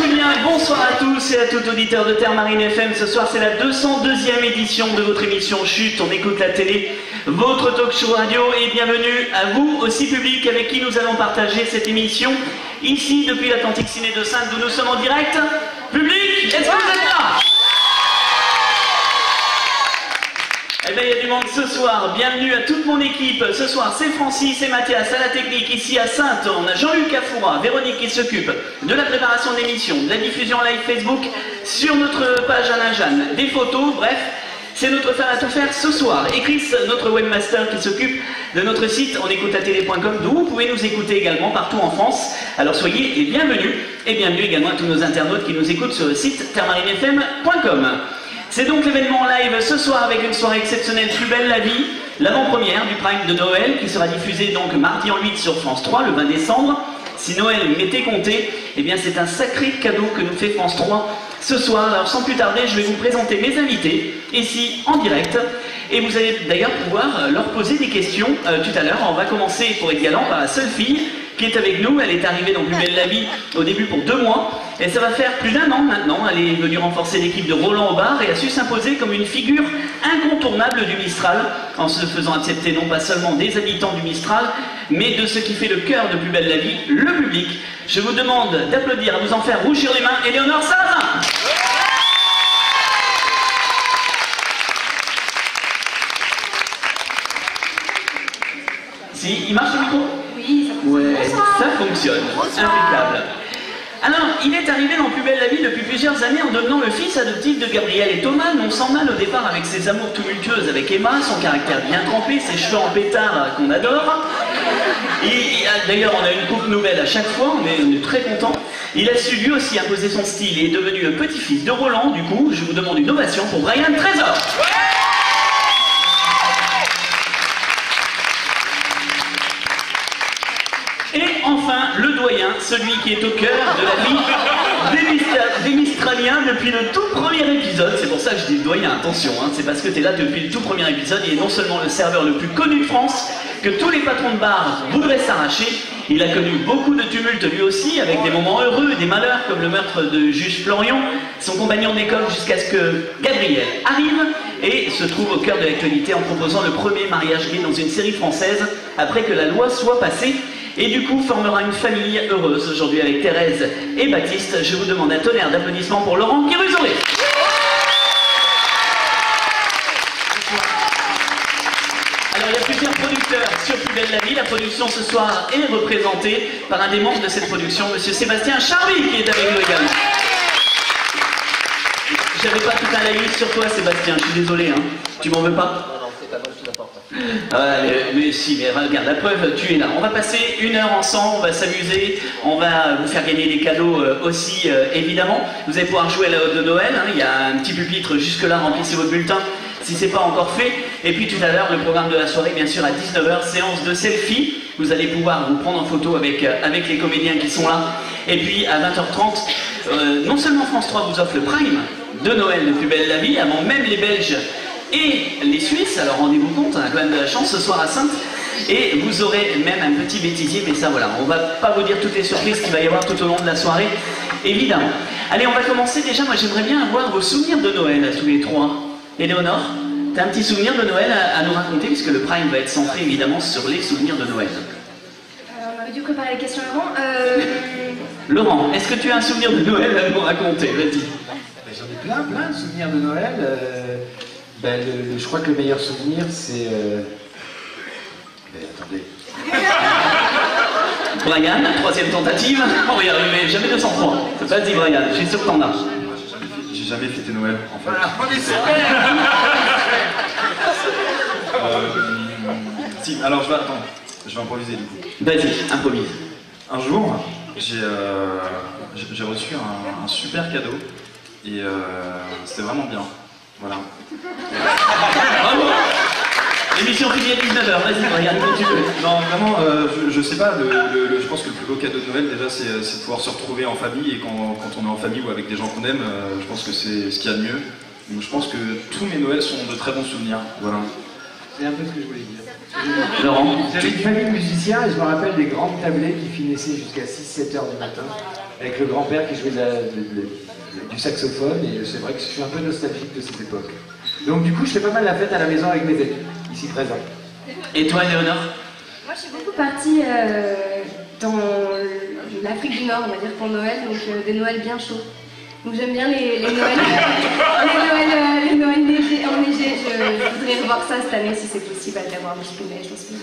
Julien, bonsoir à tous et à tout auditeur de Terre Marine FM. Ce soir c'est la 202e édition de votre émission Chut, on écoute la télé, votre talk show radio, et bienvenue à vous aussi public avec qui nous allons partager cette émission ici depuis l'Atlantique Ciné de Saintes d'où nous sommes en direct. Public, est-ce que vous êtes là? Eh bien, il y a du monde ce soir. Bienvenue à toute mon équipe. Ce soir, c'est Francis et Mathias à la technique. Ici à Saintes, on a Jean-Luc Afoura, Véronique qui s'occupe de la préparation de l'émission, de la diffusion live Facebook sur notre page Alain Jeanne, des photos, bref. C'est notre faire à tout faire ce soir. Et Chris, notre webmaster qui s'occupe de notre site onécoutatélé.com, d'où vous pouvez nous écouter également partout en France. Alors soyez les bienvenus. Et bienvenue également à tous nos internautes qui nous écoutent sur le site terremarinefm.com. C'est donc l'événement en live ce soir avec une soirée exceptionnelle, Plus belle la vie, l'avant-première du Prime de Noël qui sera diffusée donc mardi en 8 sur France 3 le 20 décembre. Si Noël m'était compté, eh bien c'est un sacré cadeau que nous fait France 3 ce soir. Alors sans plus tarder, je vais vous présenter mes invités ici en direct et vous allez d'ailleurs pouvoir leur poser des questions tout à l'heure. On va commencer pour être galant par la seule fille qui est avec nous. Elle est arrivée dans Plus belle la vie au début pour 2 mois et ça va faire plus d'1 an maintenant. Elle est venue renforcer l'équipe de Roland Aubard et a su s'imposer comme une figure incontournable du Mistral en se faisant accepter non pas seulement des habitants du Mistral mais de ce qui fait le cœur de Plus belle la vie, le public. Je vous demande d'applaudir, à vous en faire rougir les mains, Éléonore Sarrazin. Si, il marche le micro? Oui, ça fonctionne. Ouais, ça fonctionne. Impeccable. Alors, il est arrivé dans Plus belle la vie depuis plusieurs années en devenant le fils adoptif de Gabriel et Thomas, non sans mal au départ avec ses amours tumultueuses avec Emma, son caractère bien trempé, ses cheveux en pétard qu'on adore. D'ailleurs, on a une coupe nouvelle à chaque fois, on est très contents. Il a su lui aussi imposer son style et est devenu le petit-fils de Roland. Du coup, je vous demande une ovation pour Brian Trésor. Et enfin, le doyen, celui qui est au cœur de la vie des Mistraliens depuis le tout premier épisode. C'est pour ça que je dis doyen, attention, hein, c'est parce que tu es là depuis le tout premier épisode. Il est non seulement le serveur le plus connu de France, que tous les patrons de bar voudraient s'arracher. Il a connu beaucoup de tumultes lui aussi, avec des moments heureux, des malheurs, comme le meurtre de Juge Florian, son compagnon d'école, jusqu'à ce que Gabriel arrive et se trouve au cœur de l'actualité en proposant le premier mariage gay dans une série française, après que la loi soit passée. Et du coup formera une famille heureuse aujourd'hui avec Thérèse et Baptiste. Je vous demande un tonnerre d'applaudissements pour Laurent Kérusoré. Alors il y a plusieurs producteurs sur Plus belle la vie. La production ce soir est représentée par un des membres de cette production, monsieur Sébastien Charby, qui est avec nous également. J'avais pas tout un laïus sur toi Sébastien, je suis désolé, hein. Tu m'en veux pas? Mais si, mais regarde, la preuve, tu es là. On va passer 1 heure ensemble, on va s'amuser, on va vous faire gagner des cadeaux aussi, évidemment. Vous allez pouvoir jouer à la Ode de Noël, hein. Il y a un petit pupitre jusque-là, remplissez votre bulletin si c'est pas encore fait. Et puis tout à l'heure, le programme de la soirée, bien sûr, à 19 h, séance de selfie. Vous allez pouvoir vous prendre en photo avec les comédiens qui sont là. Et puis à 20 h 30, non seulement France 3 vous offre le Prime de Noël de Plus belle la vie, avant même les Belges et les Suisses, alors rendez-vous compte, on a quand même de la chance ce soir à Saintes. Et vous aurez même un petit bêtisier, mais ça voilà, on va pas vous dire toutes les surprises qu'il va y avoir tout au long de la soirée, évidemment. Allez, on va commencer déjà, moi j'aimerais bien avoir vos souvenirs de Noël à tous les trois. Éléonore, t'as un petit souvenir de Noël à nous raconter, puisque le Prime va être centré évidemment sur les souvenirs de Noël. On avait dû préparer les questions avant. Laurent, est-ce que tu as un souvenir de Noël à nous raconter? Vas-y. J'en ai plein de souvenirs de Noël. Je crois que le meilleur souvenir, c'est... attendez. Brian, 3e tentative. On va y arriver, jamais 203. Vas-y Brian, je suis sûr que t'en as. J'ai jamais fêté Noël, en fait. Si, alors je vais improviser du coup. Vas-y, improvise. Un jour, j'ai reçu un super cadeau et c'était vraiment bien. Voilà. Bravo. L'émission finit à 19 h, vas-y Brian, quand tu veux. Non, vraiment, je sais pas, je pense que le plus beau cadeau de Noël déjà c'est de pouvoir se retrouver en famille, et quand on est en famille ou avec des gens qu'on aime, je pense que c'est ce qu'il y a de mieux. Donc je pense que tous mes Noëls sont de très bons souvenirs, voilà. C'est un peu ce que je voulais dire. Laurent, J'avais une famille de musiciens et je me rappelle des grandes tablées qui finissaient jusqu'à 6-7 h du matin. avec le grand-père qui jouait du saxophone, et c'est vrai que je suis un peu nostalgique de cette époque. Donc du coup, je fais pas mal la fête à la maison avec mes amis, ici présents. Et toi, Léonore? Moi, je suis beaucoup partie dans l'Afrique du Nord, on va dire, pour Noël, donc des Noëls bien chauds. Donc j'aime bien les Noëls, les Noëls enneigés. Je voudrais revoir ça cette année si c'est possible, d'avoir un petit peu de neige aussi.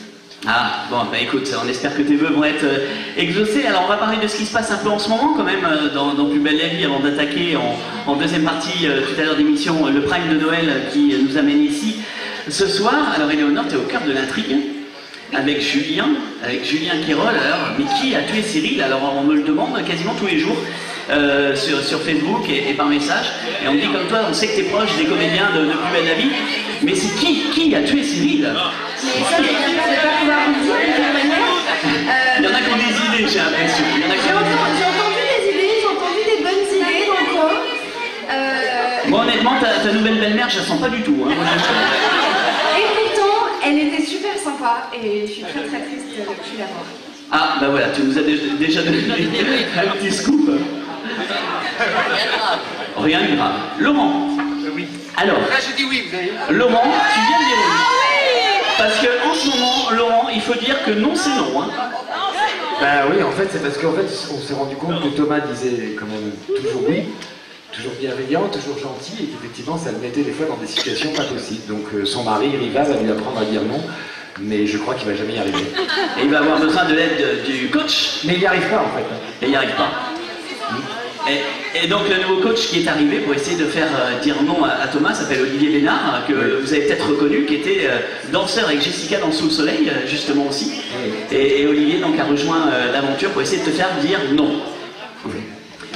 Ah, bon, bah écoute, on espère que tes vœux vont être exaucés. Alors on va parler de ce qui se passe un peu en ce moment quand même dans Plus belle la vie avant d'attaquer en deuxième partie tout à l'heure d'émission le prime de Noël qui nous amène ici ce soir. Alors Éléonore, tu es au cœur de l'intrigue avec Julien Quérol. Alors, mais qui a tué Cyril? Alors on me le demande quasiment tous les jours. Sur Facebook et par message, et on me dit comme toi, on sait que t'es proche des comédiens de Plus belle la vie, mais c'est qui a tué Cyril? Mais ça, je ne vais pas pouvoir vous le dire de toute manière. Il y en a qui ont des idées, j'ai l'impression. J'ai entendu des idées, j'ai entendu des bonnes idées dans le coin. Bon, honnêtement, ta nouvelle belle-mère, je la sens pas du tout. Hein. Et pourtant, elle était super sympa, et je suis très très triste de ne plus la voir. Ah, bah voilà, tu nous as déjà donné un petit scoop. Rien de grave. Laurent. Oui. Alors. Là, je dis oui, vous avez... Laurent, tu viens de dire oui. Parce qu'en ce moment, Laurent, il faut dire que non, c'est non. Hein. Bah oui, en fait, c'est parce qu'en fait, on s'est rendu compte que Thomas disait quand même toujours oui, toujours bienveillant, toujours gentil, et qu'effectivement, ça le mettait des fois dans des situations pas possibles. Donc son mari, Riva, va lui apprendre à dire non, mais je crois qu'il va jamais y arriver. Et il va avoir besoin de l'aide du coach. Mais il n'y arrive pas, en fait. Et il n'y arrive pas. Et donc le nouveau coach qui est arrivé pour essayer de faire dire non à Thomas s'appelle Olivier Bénard, que vous avez peut-être reconnu, qui était danseur avec Jessica dans Sous le Soleil, justement aussi. Oui. Et Olivier donc a rejoint l'aventure pour essayer de te faire dire non. Oui.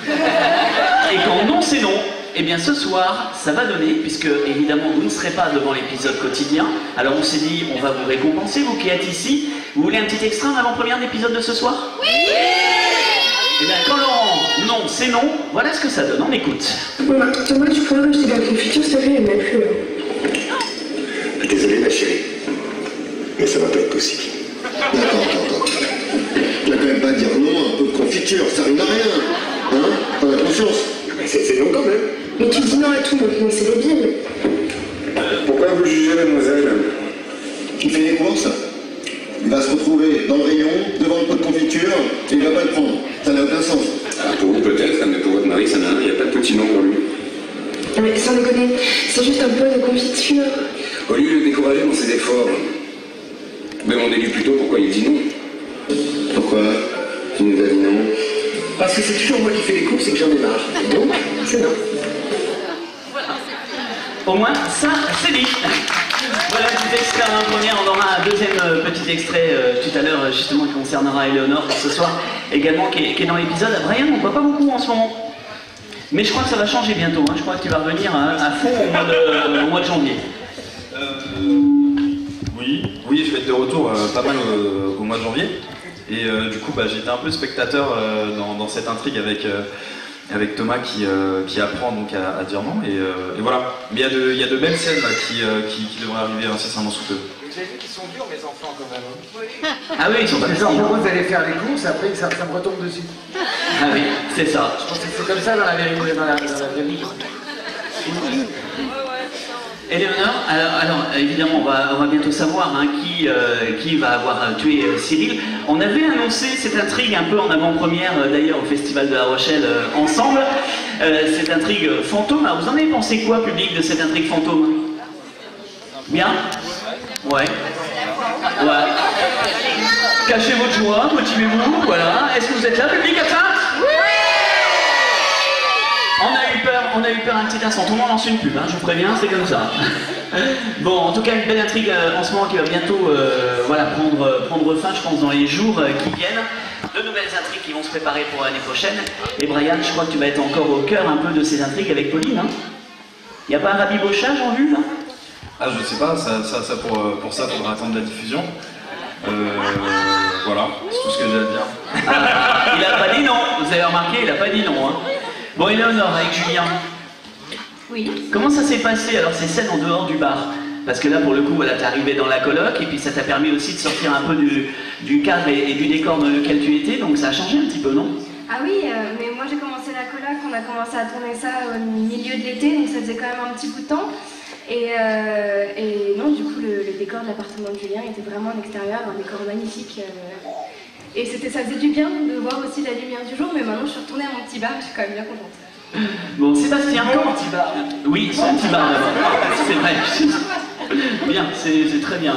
Et quand non c'est non, eh bien ce soir ça va donner, puisque évidemment vous ne serez pas devant l'épisode quotidien, alors on s'est dit on va vous récompenser, vous qui êtes ici. Vous voulez un petit extrait en avant-première d'épisode de ce soir? Oui. Eh bien, quand Laurent, non, c'est non, voilà ce que ça donne, on écoute. Voilà, Thomas, tu pourrais rajouter de la confiture, s'il te plaît, elle m'a plu là. Désolé ma chérie, mais ça va pas être possible. Attends. Tu vas quand même pas dire non à un peu de confiture, ça rime à rien. Hein? T'en as conscience? C'est non quand même. Mais tu dis non à tout maintenant, c'est débile. Pourquoi vous jugez mademoiselle? Il fait des courses, il va se retrouver dans le rayon, devant le pot de confiture, et il va pas le prendre. Ça n'a aucun sens. Ah, pour vous peut-être, mais pour votre mari, ça n'a rien, il n'y a pas de petit nom pour lui. Mais sans déconner, c'est juste un peu de confiture. Au lieu de le décourager dans ses efforts, demandez-lui plutôt pourquoi il dit non. Pourquoi tu nous as dit non? Parce que c'est toujours moi qui fais les courses et que j'en ai marre. Donc, c'est non. Au moins, ça, c'est dit. Voilà un petit extrait en première, on aura un deuxième petit extrait tout à l'heure justement qui concernera Éléonore ce soir également qui est dans l'épisode. Brian, on ne voit pas beaucoup en ce moment, mais je crois que ça va changer bientôt, hein. Je crois que tu vas revenir à fond au mois de janvier. Oui, je vais être de retour pas mal au mois de janvier, et du coup j'étais un peu spectateur dans cette intrigue avec Thomas qui apprend donc à dire non, et voilà. Mais il y a de belles scènes là, qui devraient arriver incessamment sous peu. Vous avez vu qu'ils sont durs, mes enfants, quand même. Hein. Ah oui, ils sont pas C'est petits, genre, hein. vous allez faire les courses, après ça me retombe dessus. Ah oui, c'est ça. Je pense que c'est comme ça dans la vérité. Dans la vérité. Éléonore, alors évidemment on va bientôt savoir hein, qui va avoir tué Cyril. On avait annoncé cette intrigue un peu en avant-première d'ailleurs au Festival de La Rochelle ensemble. Cette intrigue fantôme, alors vous en avez pensé quoi public de cette intrigue fantôme? Bien? Ouais. Cachez votre joie, motivez-vous, voilà. Est-ce que vous êtes là public à ça? On a eu peur un petit instant. Tout le monde lance une pub, hein, je vous préviens, c'est comme ça. Bon, en tout cas, une belle intrigue en ce moment qui va bientôt voilà, prendre fin, je pense, dans les jours qui viennent. De nouvelles intrigues qui vont se préparer pour l'année prochaine. Et Brian, je crois que tu vas être encore au cœur un peu de ces intrigues avec Pauline. Hein. Il n'y a pas un rabibochage en vue, là? Ah, je sais pas, pour ça, il faudra attendre la diffusion. Voilà, c'est tout ce que j'ai à dire. Il a pas dit non, vous avez remarqué, il a pas dit non. Hein. Bon, Éléonore, avec Julien. Oui. Comment ça s'est passé alors ces scènes en dehors du bar? Parce que là pour le coup voilà, t'es arrivé dans la coloc et puis ça t'a permis aussi de sortir un peu du cadre et du décor dans lequel tu étais, donc ça a changé un petit peu, non? Ah oui, mais moi j'ai commencé la coloc, on a commencé à tourner ça au milieu de l'été, donc ça faisait quand même un petit bout de temps. Et non, du coup, le décor de l'appartement de Julien était vraiment en extérieur, un décor magnifique. Et ça faisait du bien de voir aussi la lumière du jour, mais maintenant je suis retournée à mon petit bar, je suis quand même bien contente. Bon, Sébastien, comment petit bar? Oui, c'est un petit bar là-bas. C'est vrai. Bien, c'est très bien,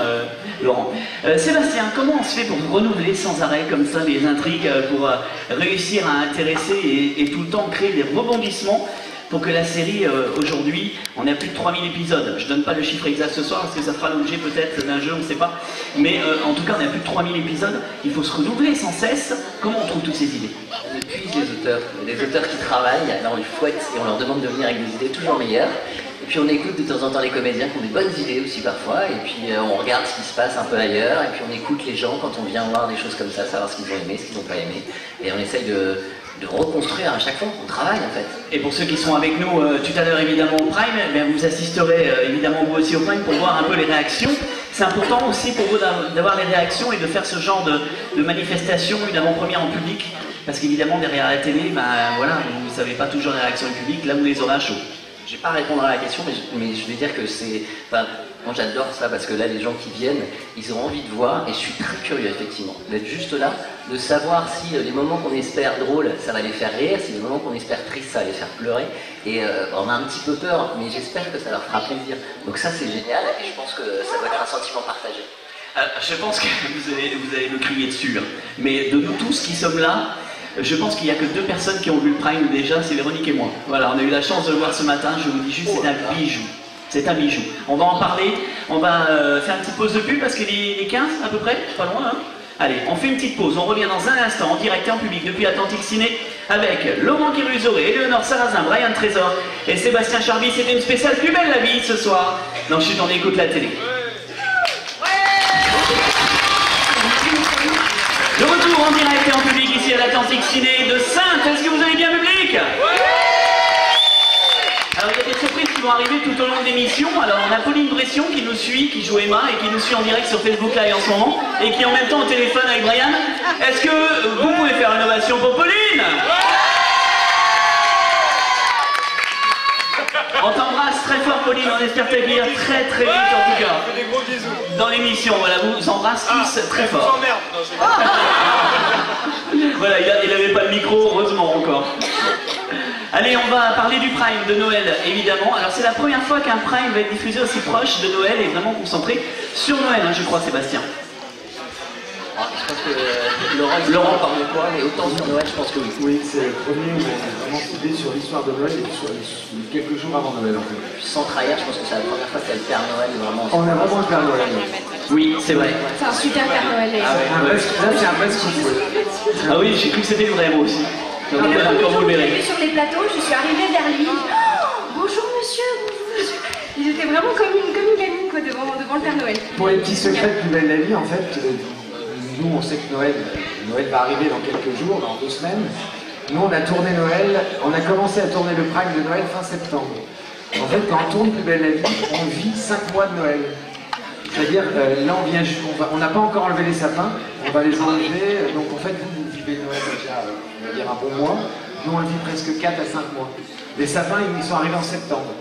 Laurent. Sébastien, comment on se fait pour renouveler sans arrêt comme ça les intrigues, pour réussir à intéresser et tout le temps créer des rebondissements pour que la série, aujourd'hui, on a plus de 3000 épisodes. Je donne pas le chiffre exact ce soir parce que ça fera l'objet peut-être d'un jeu, on ne sait pas. Mais en tout cas, on a plus de 3000 épisodes. Il faut se renouveler sans cesse. Comment on trouve toutes ces idées? On épuise les auteurs. Il y a des auteurs qui travaillent, alors ils fouettent et on leur demande de venir avec des idées toujours meilleures. Et puis on écoute de temps en temps les comédiens qui ont des bonnes idées aussi parfois. Et puis on regarde ce qui se passe un peu ailleurs. Et puis on écoute les gens quand on vient voir des choses comme ça, savoir ce qu'ils ont aimé, ce qu'ils n'ont pas aimé. Et on essaye de reconstruire à chaque fois, on travaille en fait. Et pour ceux qui sont avec nous tout à l'heure évidemment au Prime, eh bien, vous assisterez évidemment vous aussi au Prime pour voir un peu les réactions. C'est important aussi pour vous d'avoir les réactions et de faire ce genre de manifestation, une avant-première en public, parce qu'évidemment derrière la télé, ben, voilà, vous ne savez pas toujours les réactions du public, là vous les aurez à chaud. Je vais pas répondre à la question, mais je vais dire que c'est... Enfin, moi j'adore ça parce que là les gens qui viennent, ils ont envie de voir et je suis très curieux effectivement d'être juste là, de savoir si les moments qu'on espère drôles, ça va les faire rire, si les moments qu'on espère tristes, ça va les faire pleurer. Et on a un petit peu peur, mais j'espère que ça leur fera plaisir. Donc ça c'est génial et je pense que ça doit être un sentiment partagé. Je pense que vous allez me crier dessus, hein. Mais de nous tous qui sommes là, je pense qu'il n'y a que 2 personnes qui ont vu le Prime déjà, c'est Véronique et moi. Voilà, on a eu la chance de le voir ce matin, je vous dis juste, c'est un bijou. C'est un bijou. On va en parler, on va faire une petite pause de pub parce qu'il est 15 à peu près, pas loin, hein. Allez, on fait une petite pause, on revient dans un instant en direct et en public depuis Atlantic Ciné avec Laurent Kiruzoré, Éléonore Sarrazin, Brian Trésor et Sébastien Charby. C'était une spéciale Plus belle la vie ce soir. Non, chut, on écoute la télé. De retour en direct et en public ici à l'Atlantic Ciné de Saintes. Est-ce que vous avez bien le public? Alors il y a des surprises qui vont arriver tout au long de l'émission. Alors on a Pauline Bression qui nous suit, qui joue Emma et qui nous suit en direct sur Facebook Live en ce moment et qui est en même temps au téléphone avec Brian. Est-ce que vous pouvez faire une ovation pour Pauline? On t'embrasse très fort Pauline, on espère t'accueillir très très vite en tout cas. Des gros bisous. Dans l'émission, voilà, vous embrasse tous très fort. Voilà, il n'avait pas de micro, heureusement encore. Allez, on va parler du Prime de Noël, évidemment. Alors c'est la première fois qu'un Prime va être diffusé aussi proche de Noël et vraiment concentré sur Noël, hein, je crois, Sébastien. Alors, je pense que Laurent parle de quoi, mais autant sur Noël, je pense que oui. Oui, c'est le premier où on est vraiment soudé sur l'histoire de Noël et sur quelques jours avant Noël en fait. Sans trahir, je pense que c'est la première fois que c'est le Père Noël vraiment. On a vraiment le Père Noël. Oui, c'est vrai. C'est un super Père Noël. Là, c'est un vrai scoop. Ah oui, j'ai cru que c'était le vrai moi aussi. Donc, voilà, comme vous le verrez. Sur les plateaux, je suis arrivée vers lui. Oh, bonjour monsieur, bonjour monsieur. Ils étaient vraiment comme une gamine quoi, devant le Père Noël. Pour les petits secrets de Plus belle la vie, en fait, nous on sait que Noël va arriver dans quelques jours, dans 2 semaines. Nous on a tourné Noël, on a commencé à tourner le Prime de Noël fin septembre. En fait, quand on tourne Plus belle la vie, on vit 5 mois de Noël. C'est-à-dire, là on n'a pas encore enlevé les sapins, on va les enlever, donc en fait vous vivez Noël déjà, on va dire un bon mois, nous on le vit presque 4 à 5 mois. Les sapins ils sont arrivés en septembre.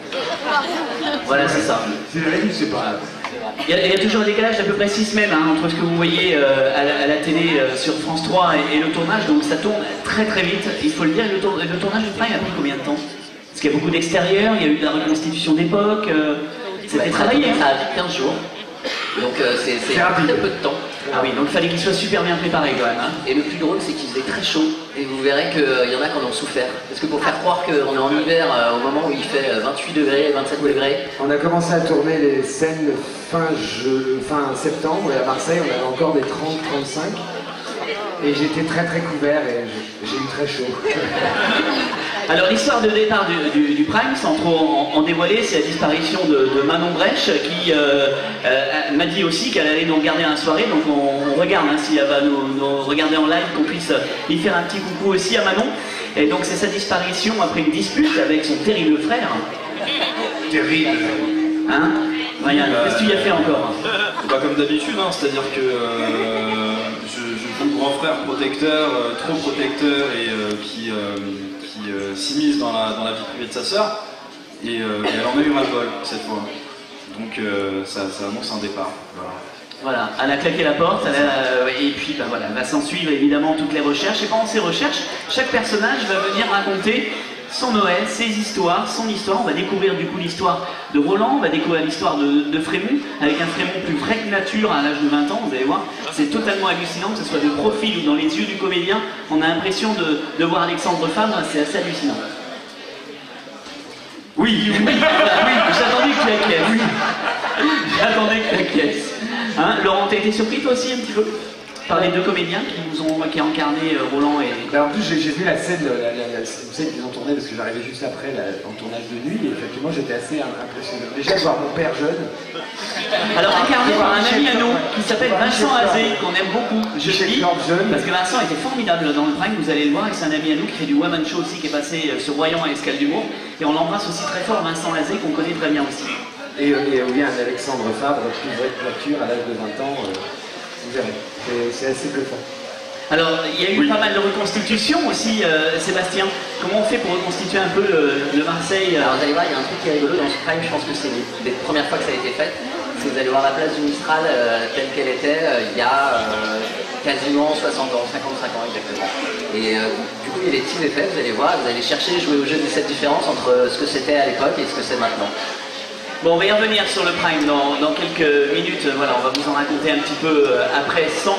Voilà, c'est ça. C'est la vie, c'est pas... Il y a toujours un décalage d'à peu près 6 semaines hein, entre ce que vous voyez à la télé sur France 3 et le tournage, donc ça tourne très très vite. Il faut le dire, le tournage du Prime a pris combien de temps? Parce qu'il y a beaucoup d'extérieur, il y a eu de la reconstitution d'époque, c'était travaillé. Ça a pris 15 jours, donc c'est très peu de temps. Ah oui, donc il fallait qu'il soit super bien préparé quand même. Hein. Et le plus drôle, c'est qu'il faisait très chaud. Et vous verrez qu'il y en a qui en ont souffert. Parce que pour faire croire qu'on est en hiver, au moment où il fait 28 degrés, 27 degrés. On a commencé à tourner les scènes fin septembre et à Marseille, on avait encore des 30-35. Et j'étais très très couvert et j'ai eu très chaud. Alors l'histoire de départ du Prime, sans trop en dévoiler, c'est la disparition de Manon Brèche qui m'a dit aussi qu'elle allait nous regarder à la soirée, donc on regarde hein, si elle va nous regarder en live, qu'on puisse y faire un petit coucou aussi à Manon. Et donc c'est sa disparition après une dispute avec son terrible frère. Terrible. Hein Ryan, qu'est-ce que tu y as fait encore? Bah, comme d'habitude, hein, c'est-à-dire que je joue le grand frère protecteur, trop protecteur et qui s'immisce dans la vie privée de sa sœur. Et elle en a eu ras-le-bol cette fois. Donc ça annonce un départ. Voilà, elle a claqué la porte, et puis bah, voilà, va s'en suivre évidemment toutes les recherches. Et pendant ces recherches, chaque personnage va venir raconter son Noël, ses histoires, son histoire. On va découvrir du coup l'histoire de Roland, on va découvrir l'histoire de Frémont, avec un Frémont plus vrai que nature à l'âge de 20 ans, vous allez voir. C'est totalement hallucinant, que ce soit de profil ou dans les yeux du comédien, on a l'impression de voir Alexandre Fabre, c'est assez hallucinant. Oui, j'attendais que la caisse. Oui. J'attendais que la caisse. Hein, Laurent, t'as été surpris toi aussi un petit peu par les deux comédiens qui ont incarné Roland et... Ben, en plus j'ai vu la scène, vous savez qu'ils ont tourné parce que j'arrivais juste après en tournage de nuit et effectivement j'étais assez impressionné. Déjà de voir mon père jeune. Alors incarné par un ami à nous qui s'appelle Vincent Azé, qu'on aime beaucoup, je le dis, parce que Vincent était formidable dans le Prime, vous allez le voir, et c'est un ami à nous qui fait du One Man Show aussi, qui est passé sur Royan et Escale d'Humour, et on l'embrasse aussi très fort, Vincent Azé, qu'on connaît très bien aussi. Et il y a un Alexandre Fabre, plus vrai que nature, à l'âge de 20 ans, vous verrez, c'est assez bluffant. Alors, il y a eu pas mal de reconstitutions aussi, Sébastien. Comment on fait pour reconstituer un peu le Marseille Alors, vous allez voir, il y a un truc qui est rigolo dans ce Prime, je pense que c'est une des premières fois que ça a été fait. C'est que vous allez voir la place du Mistral telle qu'elle était il y a quasiment 60 ans, 55 ans exactement. Et du coup, il y a des petits effets, vous allez voir, vous allez chercher, jouer au jeu de cette différence entre ce que c'était à l'époque et ce que c'est maintenant. Bon, on va y revenir sur le Prime dans quelques minutes. Voilà, on va vous en raconter un petit peu après, sans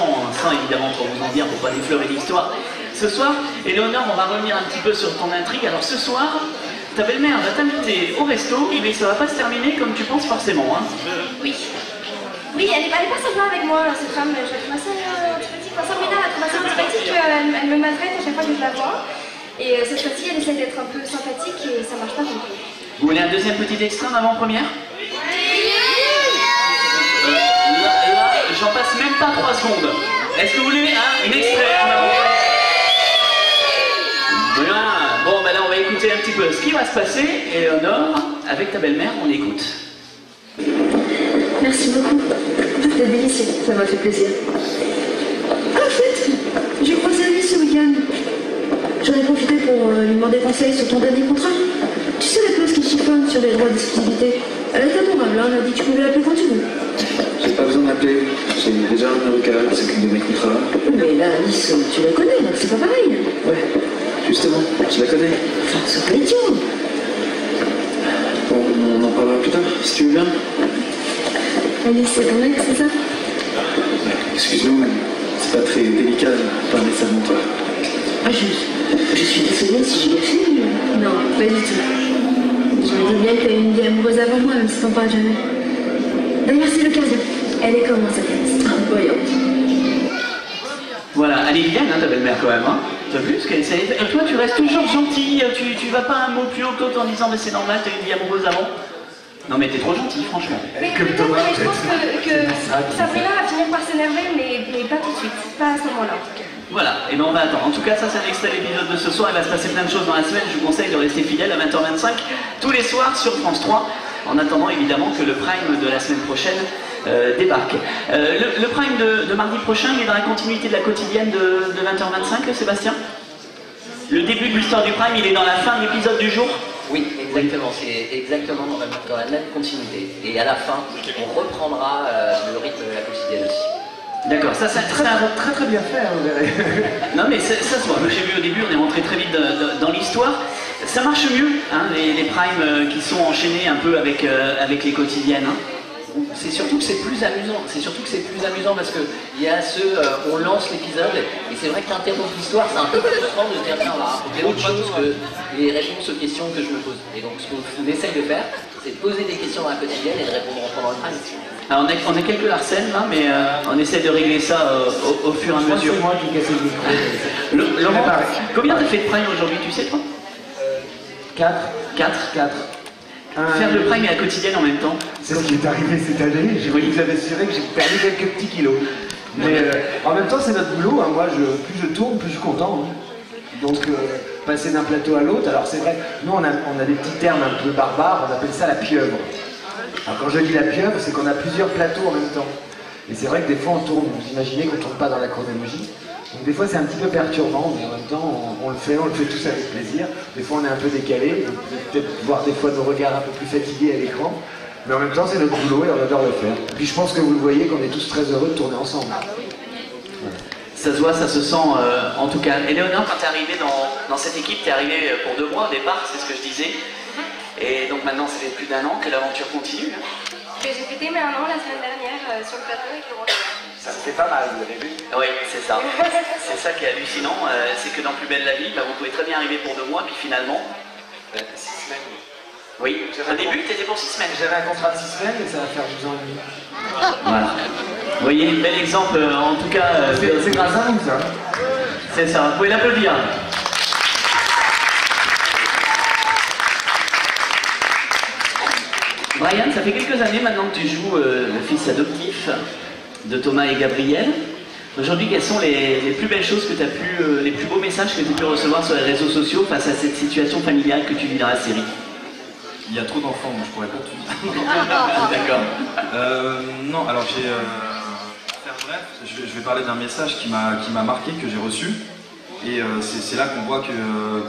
évidemment pour vous en dire, pour pas déflorer l'histoire. Ce soir, Éléonore, on va revenir un petit peu sur ton intrigue. Alors ce soir, ta belle-mère va t'inviter au resto, mais ça va pas se terminer comme tu penses forcément. Hein. Oui. Oui, elle est pas sympa avec moi, cette femme. Je la trouve assez antipathique. Enfin, Sabrina, elle trouve assez antipathique qu'elle me maltraite à chaque fois que je la vois. Et cette fois-ci, elle essaie d'être un peu sympathique et ça marche pas non plus. Vous voulez un deuxième petit extrait en avant-première? Là, j'en passe même pas 3 secondes. Est-ce que vous voulez un extrait en avant-première? Voilà. Bon, ben là, on va écouter un petit peu ce qui va se passer. Éléonore, avec ta belle-mère, on écoute. Merci beaucoup. C'était délicieux, ça m'a fait plaisir. Ah, en fait, j'ai croisé Alice ce week-end. J'en ai profité pour lui demander conseil sur ton dernier contrat. Tu sais la clause qui chiffonne sur les droits d'exclusivité? Elle est adorable, hein, elle a dit que tu pouvais l'appeler quand tu veux. J'ai pas besoin d'appeler. J'ai déjà un avocat qui s'occupe de mes contrats. Mais là, Alice, tu la connais, donc c'est pas pareil. Ouais, justement, je la connais. Enfin, c'est pas idiot. Bon, on en parlera plus tard, si tu veux bien. Alice, c'est ton mec, c'est ça? Excuse-nous, mais c'est pas très délicat de parler ça devant toi. Ah, je suis désolée si je l'ai fait, mais... Non, pas du tout. Je me dis bien que t'as une vie amoureuse avant moi, même si t'en parles jamais. D'ailleurs, c'est l'occasion. Elle est comment, cette Alice? Incroyable. Voilà, elle est vilaine, hein, ta belle-mère, quand même. Hein. T'as vu ce qu'elle essaie? Et toi, tu restes toujours gentil, tu vas pas un mot plus haut que l'autre en disant mais c'est normal, t'as une vie amoureuse avant. Non mais t'es trop gentil, franchement. Mais je pense que Sabrina va finir par s'énerver, mais pas tout de suite, pas à ce moment-là en tout cas. Voilà, et ben on va attendre. En tout cas, ça c'est un extrait de l'épisode de ce soir. Il va se passer plein de choses dans la semaine. Je vous conseille de rester fidèle à 20h25 tous les soirs sur France 3. En attendant évidemment que le Prime de la semaine prochaine débarque. Le Prime de mardi prochain, il est dans la continuité de la quotidienne de 20h25, Sébastien? Le début de l'histoire du Prime, il est dans la fin de l'épisode du jour? Oui, exactement. C'est exactement dans la même continuité. Et à la fin, on reprendra le rythme de la quotidienne aussi. D'accord, ça c'est Très bien fait, vous verrez. Non mais ça se voit, j'ai vu au début, on est rentré très vite dans l'histoire. Ça marche mieux, hein, les primes qui sont enchaînés un peu avec les quotidiennes. Hein. C'est surtout que c'est plus amusant, parce que il y a on lance l'épisode et c'est vrai qu'interrompre l'histoire c'est un peu frustrant de se dire tiens on va raconter autre chose que les réponses aux questions que je me pose. Et donc ce qu'on essaye de faire, c'est de poser des questions dans la quotidienne et de répondre pendant le prime. Alors on a quelques larcènes là, mais on essaie de régler ça au fur et à mesure. C'est moi qui casse le micro. Laurent, combien t'as fait de prime aujourd'hui, tu sais toi? 4. Faire le prime et la quotidienne en même temps. C'est ce qui est arrivé cette année. J'ai voulu vous assurer que j'ai perdu quelques petits kilos. Mais en même temps, c'est notre boulot. Hein. Moi, plus je tourne, plus je suis content. Hein. Donc, passer d'un plateau à l'autre, alors c'est vrai, nous on a des petits termes un peu barbares, on appelle ça la pieuvre. Alors quand je dis la pieuvre, c'est qu'on a plusieurs plateaux en même temps. Et c'est vrai que des fois on tourne, vous imaginez qu'on ne tourne pas dans la chronologie. Donc des fois c'est un petit peu perturbant, mais en même temps on le fait tous avec plaisir. Des fois on est un peu décalé, peut-être voir des fois nos regards un peu plus fatigués à l'écran, mais en même temps c'est notre boulot et on adore le faire. Et puis je pense que vous le voyez qu'on est tous très heureux de tourner ensemble. Voilà. Ça se voit, ça se sent en tout cas. Éléonore, quand tu es arrivée dans cette équipe, tu es arrivée pour 2 mois au départ, c'est ce que je disais. Et donc maintenant ça fait plus d'1 an que l'aventure continue. J'ai fêté mes 1 an la semaine dernière sur le plateau avec Laurent. Ça me fait pas mal, vous avez vu? Oui, c'est ça. C'est ça qui est hallucinant, c'est que dans Plus belle la vie, vous pouvez très bien arriver pour 2 mois, puis finalement... 6 semaines. Oui, au début, tu étais pour 6 semaines. J'avais un contrat de 6 semaines et ça va faire 12 ans et demi. Voilà. Vous voyez, bel exemple, en tout cas... c'est grâce à nous, ça. C'est ça, vous pouvez l'applaudir. Brian, ça fait quelques années maintenant que tu joues le fils adoptif de Thomas et Gabriel. Aujourd'hui, quelles sont les plus belles choses que tu as pu, les plus beaux messages que tu as pu recevoir sur les réseaux sociaux face à cette situation familiale que tu vis dans la série? Il y a trop d'enfants, donc je pourrais pas tout dire. D'accord. Non, alors j'ai... faire bref, je vais parler d'un message qui m'a marqué, que j'ai reçu. Et c'est là qu'on voit que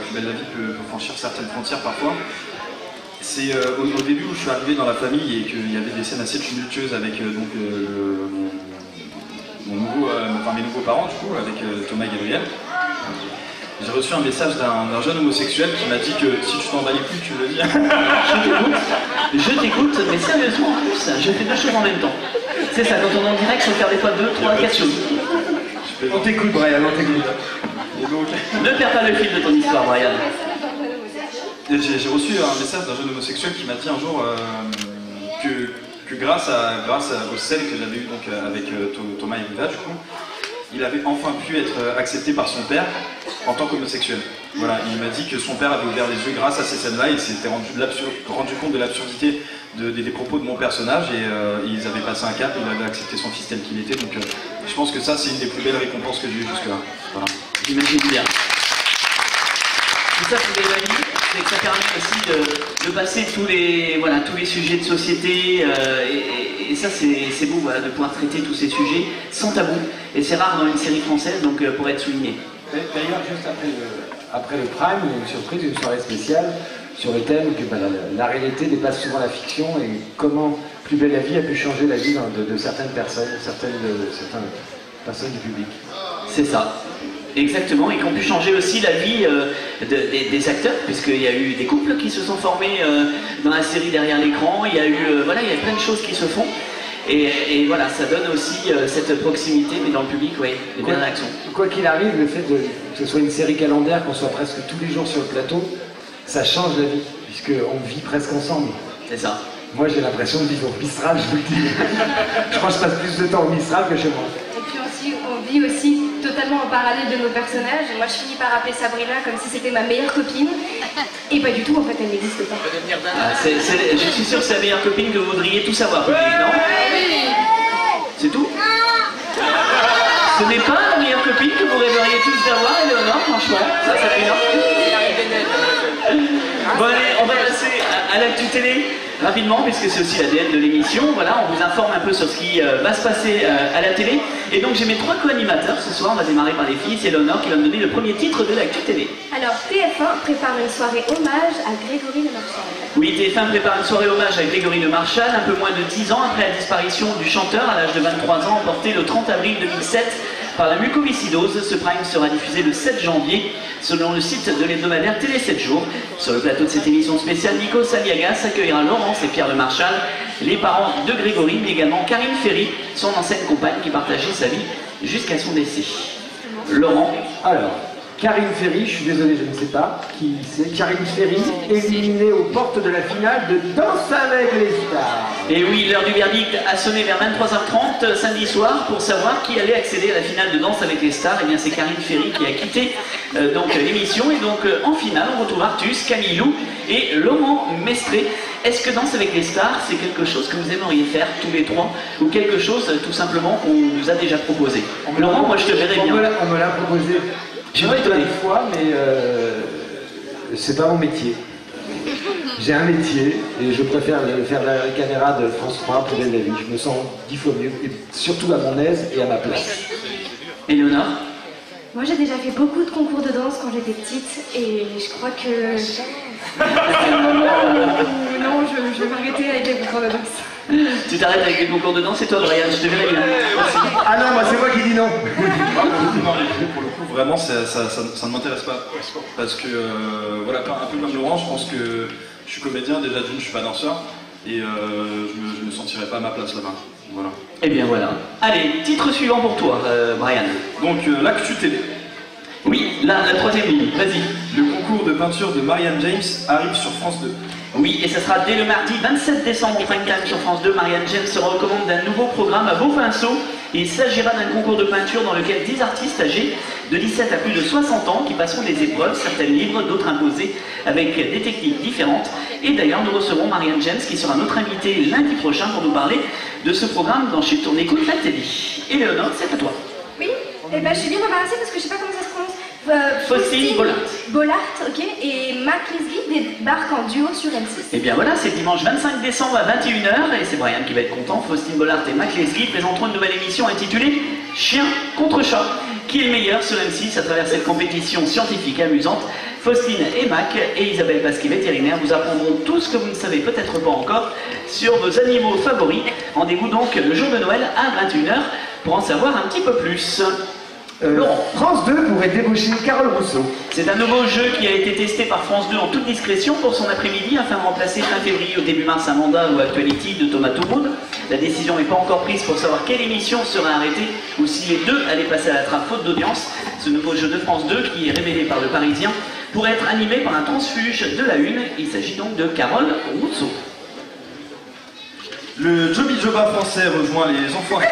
Plus belle la vie peut franchir certaines frontières parfois. C'est au début où je suis arrivé dans la famille et qu'il y avait des scènes assez tumultueuses avec donc, mes nouveaux parents, du coup, avec Thomas et Gabriel. J'ai reçu un message d'un jeune homosexuel qui m'a dit que si tu t'en valais plus, tu le dis. Je t'écoute, mais sérieusement en plus, je fais 2 choses en même temps. C'est ça, quand on est en direct, je peux faire des fois 2, 3, 4 choses. On t'écoute, Brian, on t'écoute. Ne perds pas le fil de ton histoire, Brian. J'ai reçu un message d'un jeune homosexuel qui m'a dit un jour que grâce aux scènes que j'avais eues donc, avec Thomas et Riva, du coup, il avait enfin pu être accepté par son père en tant qu'homosexuel. Voilà, il m'a dit que son père avait ouvert les yeux grâce à ces scènes-là, il s'était rendu compte de l'absurdité des propos de mon personnage et ils avaient passé un cap, il avait accepté son fils tel qu'il était, donc je pense que ça c'est une des plus belles récompenses que j'ai eues jusque-là. Voilà. J'imagine bien. Tout ça, Plus belle la vie, c'est que ça permet aussi de passer tous les sujets de société et ça c'est beau voilà, de pouvoir traiter tous ces sujets sans tabou et c'est rare dans une série française donc pour être souligné. D'ailleurs juste après le Prime, il y a une surprise, une soirée spéciale sur le thème que la réalité dépasse souvent la fiction et comment Plus belle la vie a pu changer la vie de certaines personnes, certaines personnes du public. C'est ça. Exactement, et qui ont pu changer aussi la vie des acteurs, puisqu'il y a eu des couples qui se sont formés dans la série derrière l'écran, il y a eu il y a plein de choses qui se font, et voilà, ça donne aussi cette proximité, mais dans le public, oui, des belles réactions. Quoi qu'il arrive, le fait que ce soit une série calendaire, qu'on soit presque tous les jours sur le plateau, ça change la vie, puisqu'on vit presque ensemble. C'est ça. Moi j'ai l'impression de vivre au Mistral, je vous le dis. Je crois que je passe plus de temps au Mistral que chez moi. Et puis aussi, on vit aussi totalement en parallèle de nos personnages. Et moi, je finis par appeler Sabrina comme si c'était ma meilleure copine. Et pas du tout, en fait, elle n'existe pas. Je suis sûr que c'est la meilleure copine que vous voudriez tout savoir, public, non? C'est tout? Ce n'est pas la meilleure copine que vous rêveriez tous d'avoir, Éléonore, franchement? Ça fait non? Bon allez, on va passer à l'actu télé. Rapidement, puisque c'est aussi l'ADN de l'émission, voilà, on vous informe un peu sur ce qui va se passer à la télé. Et donc j'ai mes 3 co-animateurs ce soir, on va démarrer par les filles, c'est Éléonore qui va me donner le premier titre de l'actu télé. Alors TF1 prépare une soirée hommage à Grégory Le Marchal. Oui, TF1 prépare une soirée hommage à Grégory Le Marchal, un peu moins de 10 ans après la disparition du chanteur à l'âge de 23 ans, emporté le 30 avril 2007 par la mucoviscidose. Ce prime sera diffusé le 7 janvier selon le site de l'hebdomadaire Télé 7 jours. Sur le plateau de cette émission spéciale, Nico Saliagas accueillera Laurence et Pierre Le Marchal, les parents de Grégory, mais également Karine Ferry, son ancienne compagne qui partageait sa vie jusqu'à son décès. Laurent. Alors, Karine Ferry, je suis désolé, je ne sais pas qui c'est. Karine Ferry, éliminée aux portes de la finale de Danse avec les stars. Et oui, l'heure du verdict a sonné vers 23h30 samedi soir pour savoir qui allait accéder à la finale de Danse avec les stars. Et bien c'est Karine Ferry qui a quitté l'émission. Et donc en finale, on retrouve Artus, Camille Lou et Laurent Mestré. Est-ce que Danse avec les stars, c'est quelque chose que vous aimeriez faire tous les 3 ou quelque chose tout simplement qu'on vous a déjà proposé? Laurent, moi je te verrais bien. On me l'a proposé. J'aimerais te une fois, mais c'est pas mon métier. J'ai un métier et je préfère faire la caméra de France 3 pour la vie. Je me sens 10 fois mieux, et surtout à mon aise et à ma place. Éléonore? Moi j'ai déjà fait beaucoup de concours de danse quand j'étais petite et je crois que c'est le moment où non, je vais m'arrêter avec les concours de danse. Tu t'arrêtes avec les concours de danse et toi, Brian, je te verrai bien. Ah non, moi c'est moi qui dis non. Pour le coup, vraiment, ça ne m'intéresse pas. Parce que, voilà, un peu comme Laurent, je pense que je suis comédien, déjà d'une, je suis pas danseur, et je me sentirais pas à ma place là-bas. Voilà. Eh bien voilà. Allez, titre suivant pour toi, Brian. Donc, l'actu télé. Oui, là, la troisième ligne, vas-y. Le concours de peinture de Marianne James arrive sur France 2. Oui, et ça sera dès le mardi 27 décembre en prime time sur France 2. Marianne James se recommande d'un nouveau programme à beau pinceau. Il s'agira d'un concours de peinture dans lequel 10 artistes âgés de 17 à plus de 60 ans qui passeront des épreuves, certaines libres, d'autres imposées, avec des techniques différentes. Et d'ailleurs, nous recevrons Marianne James qui sera notre invitée lundi prochain pour nous parler de ce programme dans Chut, on écoute la télé. Et Léonore, c'est à toi. Oui, et ben je suis bien embarrassée parce que je sais pas comment ça se prononce. Faustine Bollard. Bollard, ok, et Mac Lesguy débarque en duo sur M6. Et bien voilà, c'est dimanche 25 décembre à 21h, et c'est Brian qui va être content. Faustine Bollard et Mac Lesguy présenteront une nouvelle émission intitulée Chien contre chat. Qui est le meilleur sur M6 à travers cette compétition scientifique et amusante? Faustine et Mac et Isabelle Pasquier, vétérinaire, vous apprendront tout ce que vous ne savez peut-être pas encore sur vos animaux favoris. Rendez-vous donc le jour de Noël à 21h pour en savoir un petit peu plus. Laurent. France 2 pourrait débaucher Carole Rousseau. C'est un nouveau jeu qui a été testé par France 2 en toute discrétion pour son après-midi afin de remplacer fin février au début mars Amanda ou Actuality de Thomas Touroud. La décision n'est pas encore prise pour savoir quelle émission sera arrêtée ou si les deux allaient passer à la trappe faute d'audience. Ce nouveau jeu de France 2 qui est révélé par le Parisien pourrait être animé par un transfuge de la Une. Il s'agit donc de Carole Rousseau. Le Joby Joba français rejoint les Enfoirés.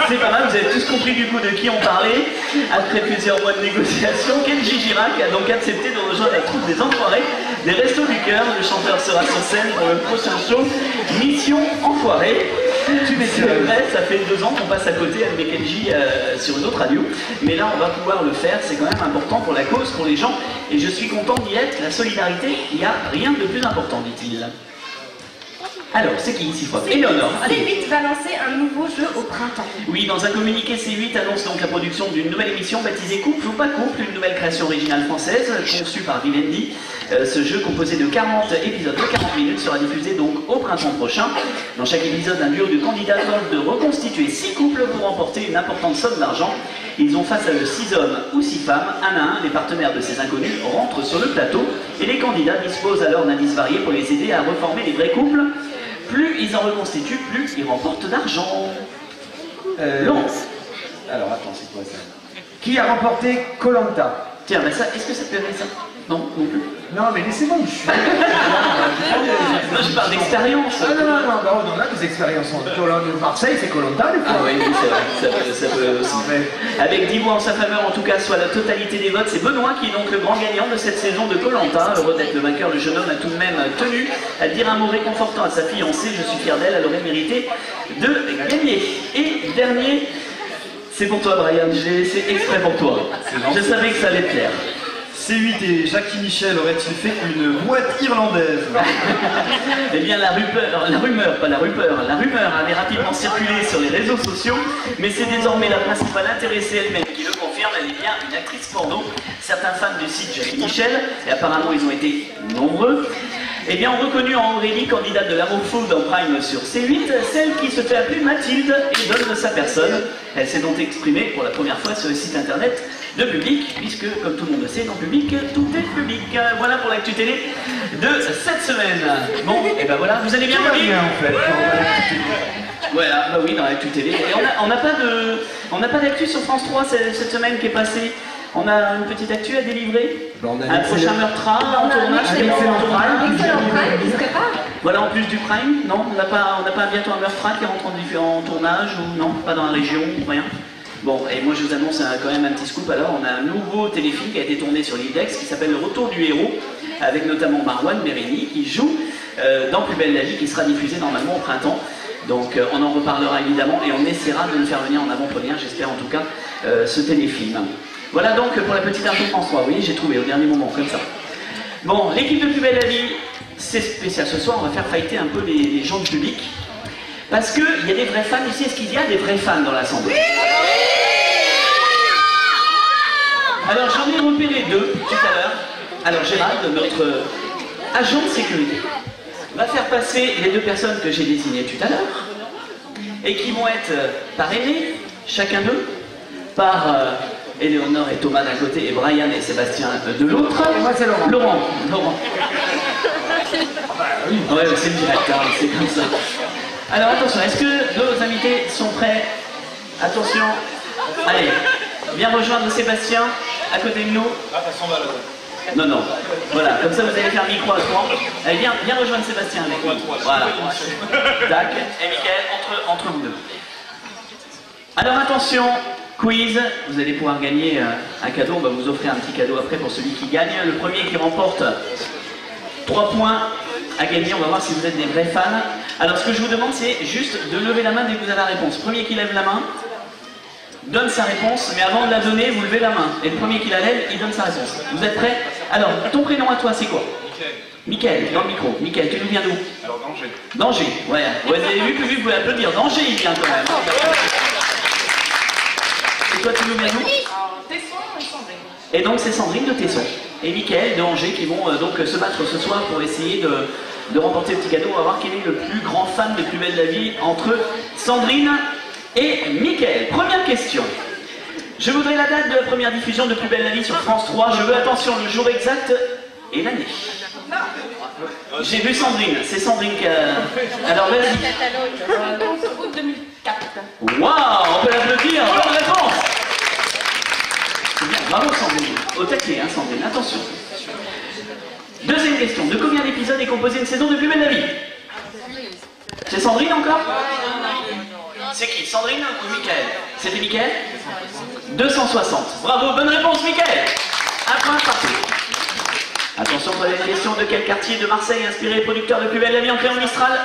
C'est pas mal, vous avez tous compris du coup de qui on parlait. Après plusieurs mois de négociations, Kenji Girac a donc accepté de rejoindre la troupe des Enfoirés des Restos du Cœur. Le chanteur sera sur scène pour le prochain show Mission Enfoiré. C'est vrai, ça fait 2 ans qu'on passe à côté avec Kenji sur une autre radio. Mais là, on va pouvoir le faire, c'est quand même important pour la cause, pour les gens. Et je suis content d'y être, la solidarité, il n'y a rien de plus important, dit-il. Alors, c'est qui ici, fois Éléonore. C8 va lancer un nouveau jeu au printemps. Oui, dans un communiqué, C8 annonce donc la production d'une nouvelle émission baptisée Couple ou pas Couple, une nouvelle création originale française conçue par Vivendi. Ce jeu composé de 40 épisodes de 40 minutes sera diffusé donc au printemps prochain. Dans chaque épisode, un duo de candidats tente de reconstituer 6 couples pour remporter une importante somme d'argent. Ils ont face à eux 6 hommes ou 6 femmes. Un à un, les partenaires de ces inconnus rentrent sur le plateau et les candidats disposent alors d'indices variés pour les aider à reformer les vrais couples. Plus ils en reconstituent, plus ils remportent d'argent. Laurence. Alors attends, c'est quoi ça? Qui a remporté Koh-Lanta? Tiens, ben ça, est-ce que ça te plairait ça? Non, non plus. Non, mais laissez-moi où je suis. Non, je parle d'expérience. Ah non, là, des expériences. Marseille, c'est Koh-Lanta, des fois. Ah oui, c'est vrai, ça peut aussi. Avec 10 voix en sa faveur, en tout cas, soit la totalité des votes, c'est Benoît qui est donc le grand gagnant de cette saison de Koh-Lanta. Heureux d'être le vainqueur, le jeune homme a tout de même tenu à dire un mot réconfortant à sa fiancée. Je suis fier d'elle, elle aurait mérité de gagner. Et dernier, c'est pour toi, Brian, j'ai laissé exprès pour toi. Je savais que ça allait te plaire. C8 et Jackie Michel auraient-ils fait une mouette irlandaise? Eh bien, la rumeur avait rapidement circulé sur les réseaux sociaux, mais c'est désormais la principale intéressée elle-même qui le confirme, elle est bien une actrice porno. Certains fans du site Jackie Michel, et apparemment ils ont été nombreux, eh bien, ont reconnu en Aurélie, candidate de l'amour fou dans Prime sur C8, celle qui se fait appeler Mathilde et donne de sa personne. Elle s'est donc exprimée pour la première fois sur le site internet de Public, puisque, comme tout le monde le sait, dans Public, tout est public. Voilà pour l'actu télé de cette semaine. Bon, et ben voilà, vous allez bien, Marie ? En fait. Voilà, bah oui, dans l'actu télé. Et on n'a pas d'actu sur France 3 cette semaine qui est passée. On a une petite actu à délivrer. Un prochain meurtre en tournage. Excellent Prime qui se prépare. Voilà, en plus du Prime, non, on n'a pas bientôt un meurtre qui rentre en tournage ou non, pas dans la région, rien. Bon, et moi je vous annonce quand même un petit scoop alors, on a un nouveau téléfilm qui a été tourné sur l'Index qui s'appelle Le Retour du Héros, avec notamment Marwan Mérini qui joue dans Plus belle la vie, qui sera diffusé normalement au printemps. Donc on en reparlera évidemment et on essaiera de le faire venir en avant-première, j'espère en tout cas, ce téléfilm. Voilà donc pour la petite info François, oui j'ai trouvé au dernier moment, comme ça. Bon, l'équipe de Plus belle la vie, c'est spécial ce soir, on va faire fighter un peu les gens du public. Parce qu'il y a des vrais fans ici, est-ce qu'il y a des vrais fans dans l'assemblée? Alors j'en ai repéré deux tout à l'heure. Alors Gérald, notre agent de sécurité, va faire passer les deux personnes que j'ai désignées tout à l'heure et qui vont être parrainés, chacun d'eux, par Éléonore et Thomas d'un côté et Brian et Sébastien de l'autre. Et moi c'est Laurent. Laurent. Ouais, c'est le direct, hein, c'est comme ça. Alors attention, est-ce que nos invités sont prêts? Attention. Allez, viens rejoindre Sébastien à côté de nous. Ah, ça s'en va là. Non. Voilà, comme ça vous allez faire micro à trois. Allez, viens rejoindre Sébastien avec nous. Voilà. Tac. Et Mickaël, entre vous deux. Alors attention, quiz. Vous allez pouvoir gagner un cadeau. On va vous offrir un petit cadeau après pour celui qui gagne. Le premier qui remporte 3 points à gagner. On va voir si vous êtes des vrais fans. Alors ce que je vous demande, c'est juste de lever la main dès que vous avez la réponse. Premier qui lève la main donne sa réponse, mais avant de la donner, vous levez la main. Et le premier qui la lève, il donne sa réponse. Vous êtes prêts? Alors, ton prénom à toi, c'est quoi? Mickaël, dans le micro. Mickaël, tu nous viens d'où? Alors, Danger. Danger, ouais. Vous avez vu que vous pouvez applaudir. Danger, il vient quand même. Et toi, tu nous viens d'où? Tesson et Sandrine. Et donc, c'est Sandrine de Tesson et Mickaël de Angers qui vont donc se battre ce soir pour essayer de remporter le petit cadeau. On va voir quel est le plus grand fan des plus belles de la vie entre Sandrine et Mickaël. Première question. Je voudrais la date de la première diffusion de Plus belle la vie sur France 3. Je veux, attention, le jour exact et l'année. J'ai vu Sandrine. C'est Sandrine qui a... Alors, vas-y. 11 août 2004. Waouh, on peut l'applaudir. Bonne réponse. C'est bien, bravo Sandrine. Au taquet, hein, Sandrine. Attention. Deuxième question. De combien d'épisodes est composée une saison de Plus belle la vie? C'est Sandrine encore? C'est qui? Sandrine ou Mickaël? C'était Mickaël? 260. Bravo, bonne réponse Mickaël. Un point partout. Attention, troisième question. De quel quartier de Marseille inspiré les producteurs de Plus belle la vie en créant Mistral?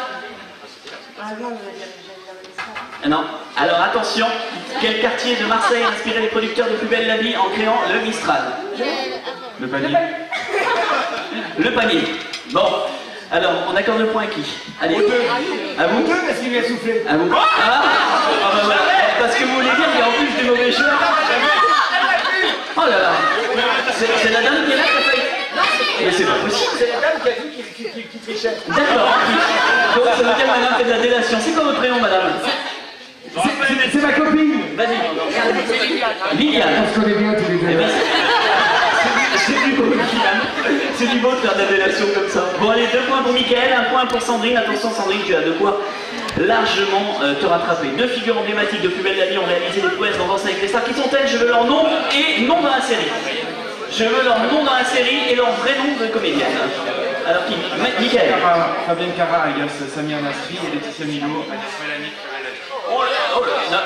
Non. Alors attention. Quel quartier de Marseille inspiré les producteurs de Plus belle la vie en créant le Mistral? Le panier. Le panier. Bon. Alors, on accorde le point à qui? Allez. À vous? Parce qu'il lui a soufflé. À vous? Ah bah voilà. Parce que vous voulez dire qu'il y a en plus des mauvais joueurs. Oh là là. C'est la dame qui est là qui a failli. Mais c'est pas possible. C'est la dame qui a vu qu'il trichait. D'accord. Donc ça veut dire que madame fait de la délation. C'est quoi votre prénom, madame? C'est ma copine. Vas-y. Liliane. On se connaît bien tous les deux. Eh ben, c'est du beau, Liliane. C'est du beau de faire de la délation comme ça. Bon allez, 2 points pour Mickaël, 1 point pour Sandrine. Attention Sandrine, tu as de quoi largement te rattraper. 2 figures emblématiques de Plus belle la vie ont réalisé des prouesses dans Danse avec les stars. Qui sont-elles? Je veux leur nom et nom dans la série. Je veux leur nom dans la série et leur vrai nom de comédienne. Alors qui? Mickaël. Fabienne Cara, alias Samir Nasri et Laetitia Milo, alias Mélanie. Oh là,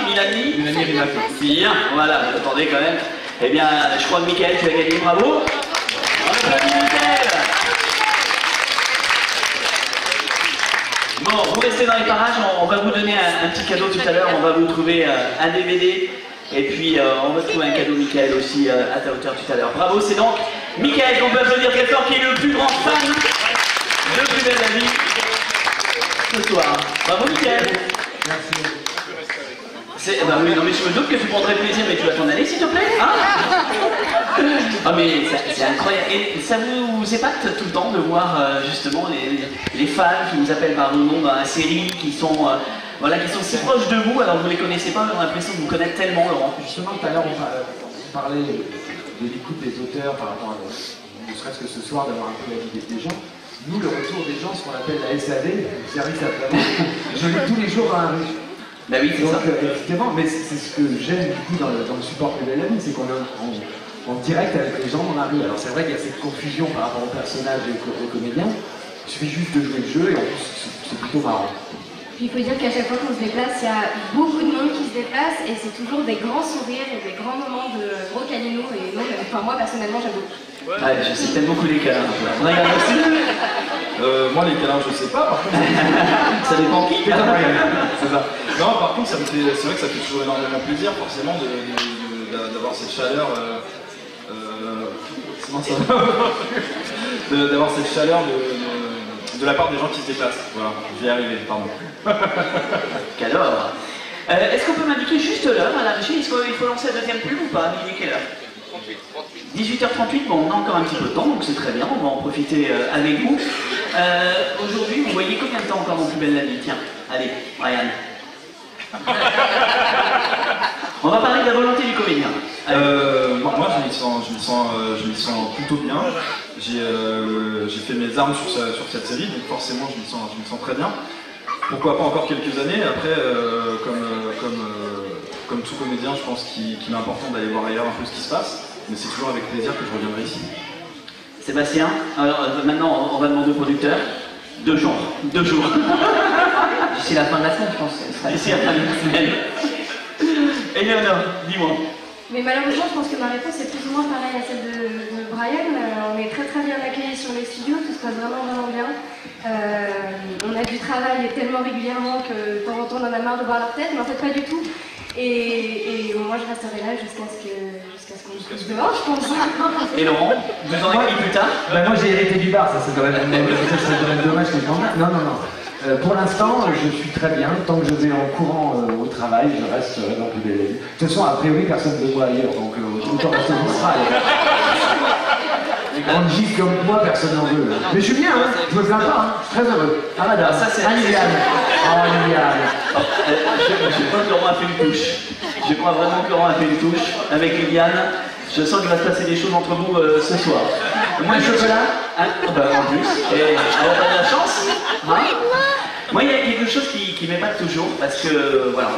Mélanie Rinato. Bien, voilà, attendez quand même. Eh bien, je crois que Mickaël, tu as gagné, bravo. On applaudit Mickaël. Bon, vous restez dans les parages, on va vous donner un petit cadeau tout à l'heure, on va vous trouver un DVD. Et puis, on va trouver un cadeau Mickaël aussi à ta hauteur tout à l'heure. Bravo, c'est donc Mickaël qu'on peut applaudir très fort, qui est le plus grand fan de Plus belle la vie ce soir. Bravo Mickaël. Merci. Bah oui, non mais je me doute que tu prendrais plaisir, mais tu vas t'en aller s'il te plaît, hein? Ah mais c'est incroyable. Et ça vous épate tout le temps de voir justement les fans qui vous appellent par vos noms dans la série, qui sont voilà, qui sont si proches de vous, alors vous les connaissez pas, mais on a l'impression de vous connaître tellement, Laurent. Justement, tout à l'heure, on parlait de l'écoute des auteurs par rapport à, ne serait-ce que ce soir, d'avoir un peu la vie des gens. Nous, le retour des gens, ce qu'on appelle la SAV, le service après-vente, je lis tous les jours dans la rue. Bah oui, c'est ça. Donc, effectivement, mais c'est ce que j'aime du coup dans le support Plus belle la vie, c'est qu'on est en direct avec les gens dans la rue. Alors c'est vrai qu'il y a cette confusion par rapport aux personnages et aux comédiens. Il suffit juste de jouer le jeu et en plus c'est plutôt marrant. Puis il faut dire qu'à chaque fois qu'on se déplace, il y a beaucoup de monde qui se déplace et c'est toujours des grands sourires et des grands moments de gros câlinous. Et non, enfin moi personnellement j'aime beaucoup. Ouais, je sais, t'aimes beaucoup les câlins. Regarde aussi. Moi les câlins je sais pas, par contre. Ça dépend qui. C'est ça. Non, par contre, c'est vrai que ça fait toujours énormément plaisir, forcément, d'avoir cette chaleur. D'avoir cette chaleur de la part des gens qui se déplacent. Voilà, je vais y arriver, pardon. Qu'alors Est-ce qu'on peut m'indiquer juste l'heure à la régie? Est-ce qu'il faut lancer la deuxième pub ou pas? Il est quelle heure? 18h38, bon, on a encore un petit peu de temps, donc c'est très bien, on va en profiter avec vous. Aujourd'hui, vous voyez combien de temps encore dans Plus belle la vie? Tiens, allez, Brian. On va parler de la volonté du comédien. Moi, je m'y sens plutôt bien. J'ai fait mes armes sur cette série, donc forcément, je m'y sens très bien. Pourquoi pas encore quelques années. Après, comme tout comédien, je pense qu'il est important d'aller voir ailleurs un peu ce qui se passe. Mais c'est toujours avec plaisir que je reviendrai ici. Sébastien, alors maintenant, on va demander au producteur. 2 jours. 2 jours. D'ici la fin de la semaine, je pense. D'ici la fin de la semaine. Eleonore, dis-moi. Mais malheureusement, je pense que ma réponse est plus ou moins pareille à celle de Brian. On est très très bien accueillis sur les studios, tout se passe vraiment vraiment bien. On a du travail tellement régulièrement que de temps en temps on en a marre de voir leur tête, mais en fait pas du tout. Et moi je resterai là jusqu'à ce qu'on me pousse dehors, je pense. Et Laurent, vous en avez plus tard? Moi j'ai hérité du bar, ça c'est quand même dommage que je m'en aille. Non. Pour l'instant, je suis très bien. Tant que je vais en courant au travail, je resterai dans Plus belle la vie. De toute façon, a priori, personne ne me voit ailleurs, donc autant rester au Israël. Les grandes gifs comme moi, personne n'en veut. Mais je suis bien, hein. Je me plains pas, hein. Je suis très heureux. Ah madame, Liliane. Oh Liliane. Je crois que Laurent a fait une touche. Je crois vraiment que Laurent a fait une touche avec Liliane. Je sens qu'il va se passer des choses entre vous ce soir. Moi, le chocolat en plus. Et alors, t'as de la chance, hein? Moi, il y a quelque chose qui m'épate toujours, parce que voilà,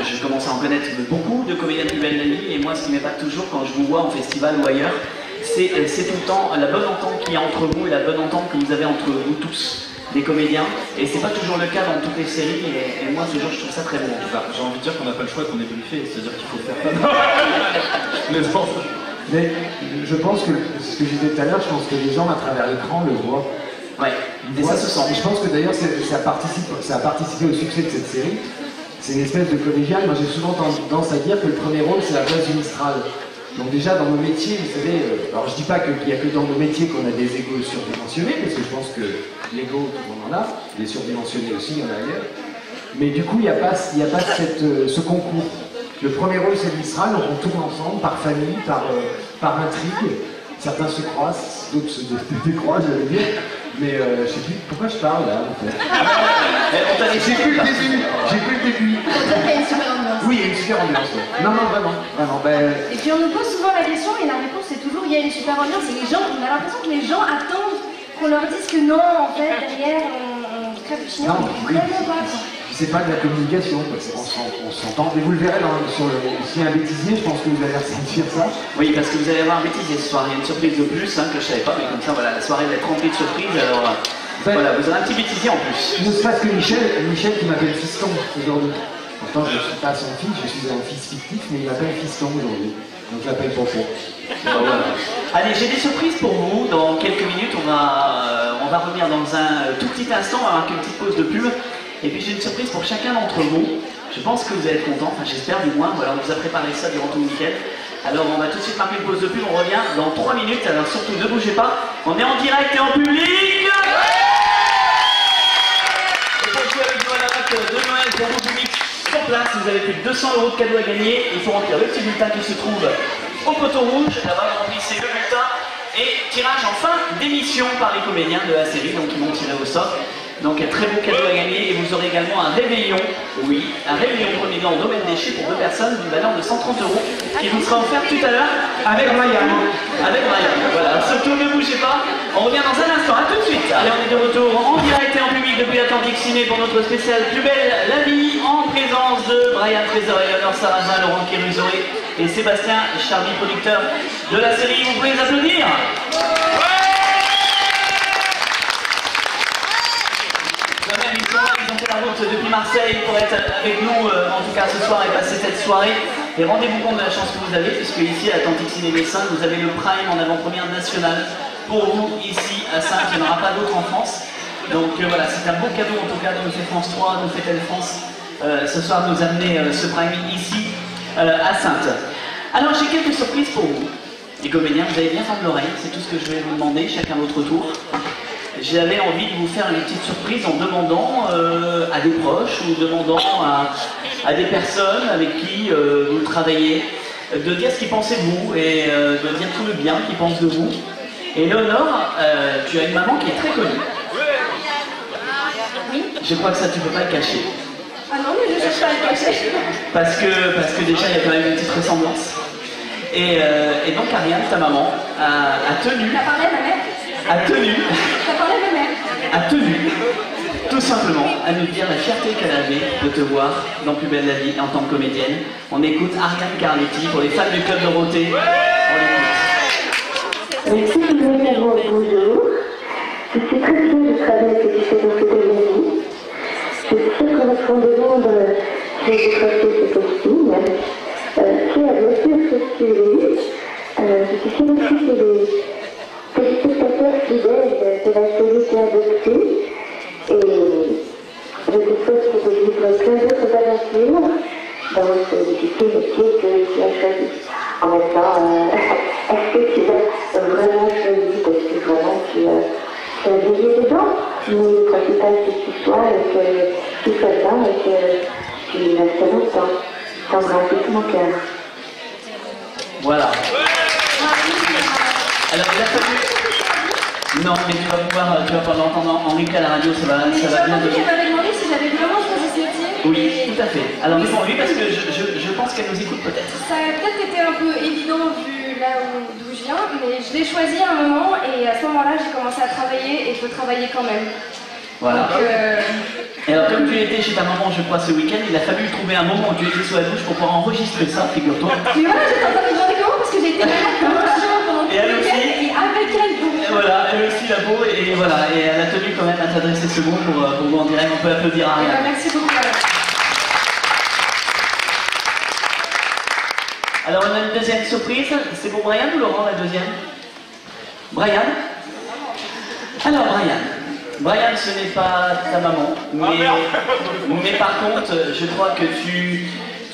je commence à en connaître beaucoup de comédiens de Plus belle la vie, et moi, ce qui m'épate toujours quand je vous vois en festival ou ailleurs, c'est tout le temps la bonne entente qu'il y a entre vous et la bonne entente que vous avez entre vous tous, des comédiens, et c'est pas toujours le cas dans toutes les séries, et moi, toujours, je trouve ça très bon. J'ai envie de dire qu'on n'a pas le choix, qu'on est briefé, c'est-à-dire qu'il faut le faire. Mais je pense que, ce que je disais tout à l'heure, je pense que les gens à travers l'écran le voient. Ouais, et ça se sent. Et je pense que d'ailleurs ça a participé au succès de cette série. C'est une espèce de collégial. Moi j'ai souvent tendance à dire que le premier rôle c'est la place du Mistral. Donc déjà dans nos métiers, vous savez, alors je dis pas qu'il n'y a que dans nos métiers qu'on a des égos surdimensionnés, parce que je pense que l'ego, tout le monde en a, les surdimensionnés aussi, il y en a ailleurs. Mais du coup, il n'y a pas ce concours. Le premier rôle c'est le Mistral, donc on tourne ensemble, par famille, par intrigue. Certains se croisent, d'autres se décroisent, j'allais dire. Mais je sais plus pourquoi je parle là en fait. J'ai plus le début. Il y a une super ambiance. Oui, il y a une super ambiance. Ouais. Non, vraiment. Et puis on nous pose souvent la question et la réponse c'est toujours il y a une super ambiance et les gens, on a l'impression que les gens attendent qu'on leur dise que non, en fait, derrière on se crève le chignon. Vraiment pas. C'est pas de la communication, on s'entend. Et vous le verrez s'il y a un bêtisier, je pense que vous allez ressentir ça. Oui, parce que vous allez avoir un bêtisier ce soir. Il y a une surprise de plus que je savais pas, mais comme ça, voilà, la soirée va être remplie de surprises. Alors voilà, vous aurez un petit bêtisier en plus. Ne serait-ce que Michel qui m'appelle Fiston aujourd'hui. Pourtant, je ne suis pas son fils, je suis un fils fictif, mais il m'appelle Fiston aujourd'hui. Donc je l'appelle Popo. Voilà. Allez, j'ai des surprises pour vous. Dans quelques minutes, on va revenir dans un tout petit instant, on va marquer une petite pause de pub. Et puis j'ai une surprise pour chacun d'entre vous. Je pense que vous allez être contents, enfin j'espère du moins. Voilà, on vous a préparé ça durant tout le week-end. Alors on va tout de suite marquer une pause de pub, on revient dans 3 minutes. Alors surtout ne bougez pas, on est en direct et en public. Et pour jouer avec nous à la note de Noël pour vos publics sur place, vous avez plus de 200 € de cadeaux à gagner. Il faut remplir le petit bulletin qui se trouve au poteau rouge. Là-bas, vous remplissez le bulletin et tirage en fin d'émission par les comédiens de la série, donc ils vont tirer au sort. Donc un très beau cadeau à gagner et vous aurez également un réveillon, oui, un réveillon premier en domaine déchets pour 2 personnes d'une valeur de 130 € qui vous sera offert tout à l'heure avec Ryan. Avec Ryan, voilà, surtout ne bougez pas, on revient dans un instant, à tout de suite. Allez, on est de retour en direct et en public depuis l'Atlantique Ciné pour notre spécial Plus belle la vie en présence de Brian Trésor, Eleonore Sarrazin, Laurent Kéruzoé et Sébastien Charny, producteur de la série. Vous pouvez les applaudir. Ils ont fait la route depuis Marseille pour être avec nous, en tout cas ce soir, et passer cette soirée. Et rendez-vous compte de la chance que vous avez, puisque ici à Atlantique Ciné Dessin, vous avez le Prime en avant-première nationale pour vous, ici à Saintes. Il n'y en aura pas d'autres en France. Donc voilà, c'est un beau cadeau en tout cas de nous fait France 3, de nous fait Telle France, ce soir nous amener ce Prime ici à Saintes. Alors j'ai quelques surprises pour vous. Les comédiens, vous avez bien tendre l'oreille, c'est tout ce que je vais vous demander, chacun votre tour. J'avais envie de vous faire une petite surprise en demandant à des proches ou demandant à des personnes avec qui vous travaillez de dire ce qu'ils pensaient de vous et de dire tout le bien qu'ils pensent de vous. Et Léonore, tu as une maman qui est très connue. Oui. Je crois que ça, tu peux pas le cacher. Ah non, mais je cherche pas à le cacher. Parce que déjà, il y a quand même une petite ressemblance. Et donc, Ariane, ta maman, a tenu... T'as parlé à ma mère? A tenu... T'as parlé à ma mère? A tenu, tout simplement, à nous dire la fierté qu'elle avait de te voir dans Plus belle la vie en tant que comédienne. On écoute Ariane Carletti pour les fans du Club Dorothée. On l'écoute. Merci Juliette, bonjour. Je suis très fière du travail que tu fais dans cette émission. Je suis fière qu'en apprend de Londres, j'ai décroché ce casting. Fière bien sûr que tu es. Je suis fière aussi que les téléspectateurs fidèles de la série qui a adopté. Et je te souhaite de vivre plein d'autres aventures dans ce difficile métier que tu as choisi. En même temps, est-ce que tu as vraiment choisi? Parce que vraiment tu as veillé dedans. Mais le principal c'est que tu sois et que tu sois bien et que tu restes longtemps. T'embrasse tout mon cœur. Voilà. Alors il a fallu... Non, mais tu vas pouvoir l'entendre en replay à la radio, ça va bien Mais donner. tu m'avais demandé si j'avais vraiment choisi ce métier. Oui, tout à fait. Alors réponds-lui parce que je pense qu'elle nous écoute peut-être. Ça a peut-être été un peu évident vu là d'où je viens, mais je l'ai choisi à un moment et à ce moment-là j'ai commencé à travailler et je travaillais quand même. Voilà. Donc, Et alors comme tu étais chez ta maman, je crois, ce week-end, il a fallu trouver un moment où tu étais sous la douche pour pouvoir enregistrer ça, figure-toi. Mais voilà, j'étais en train de me demander comment parce que j'ai été malade pendant tout Et elle le aussi. week-end et avec elle. Donc, Et voilà, elle aussi la peau, et voilà, et elle a tenu quand même à t'adresser ce mot pour vous en direct, on peut applaudir à Ariane. merci beaucoup. Alors on a une deuxième surprise, c'est pour Brian ou Laurent la deuxième? Brian? Alors Brian ce n'est pas ta maman, mais par contre je crois que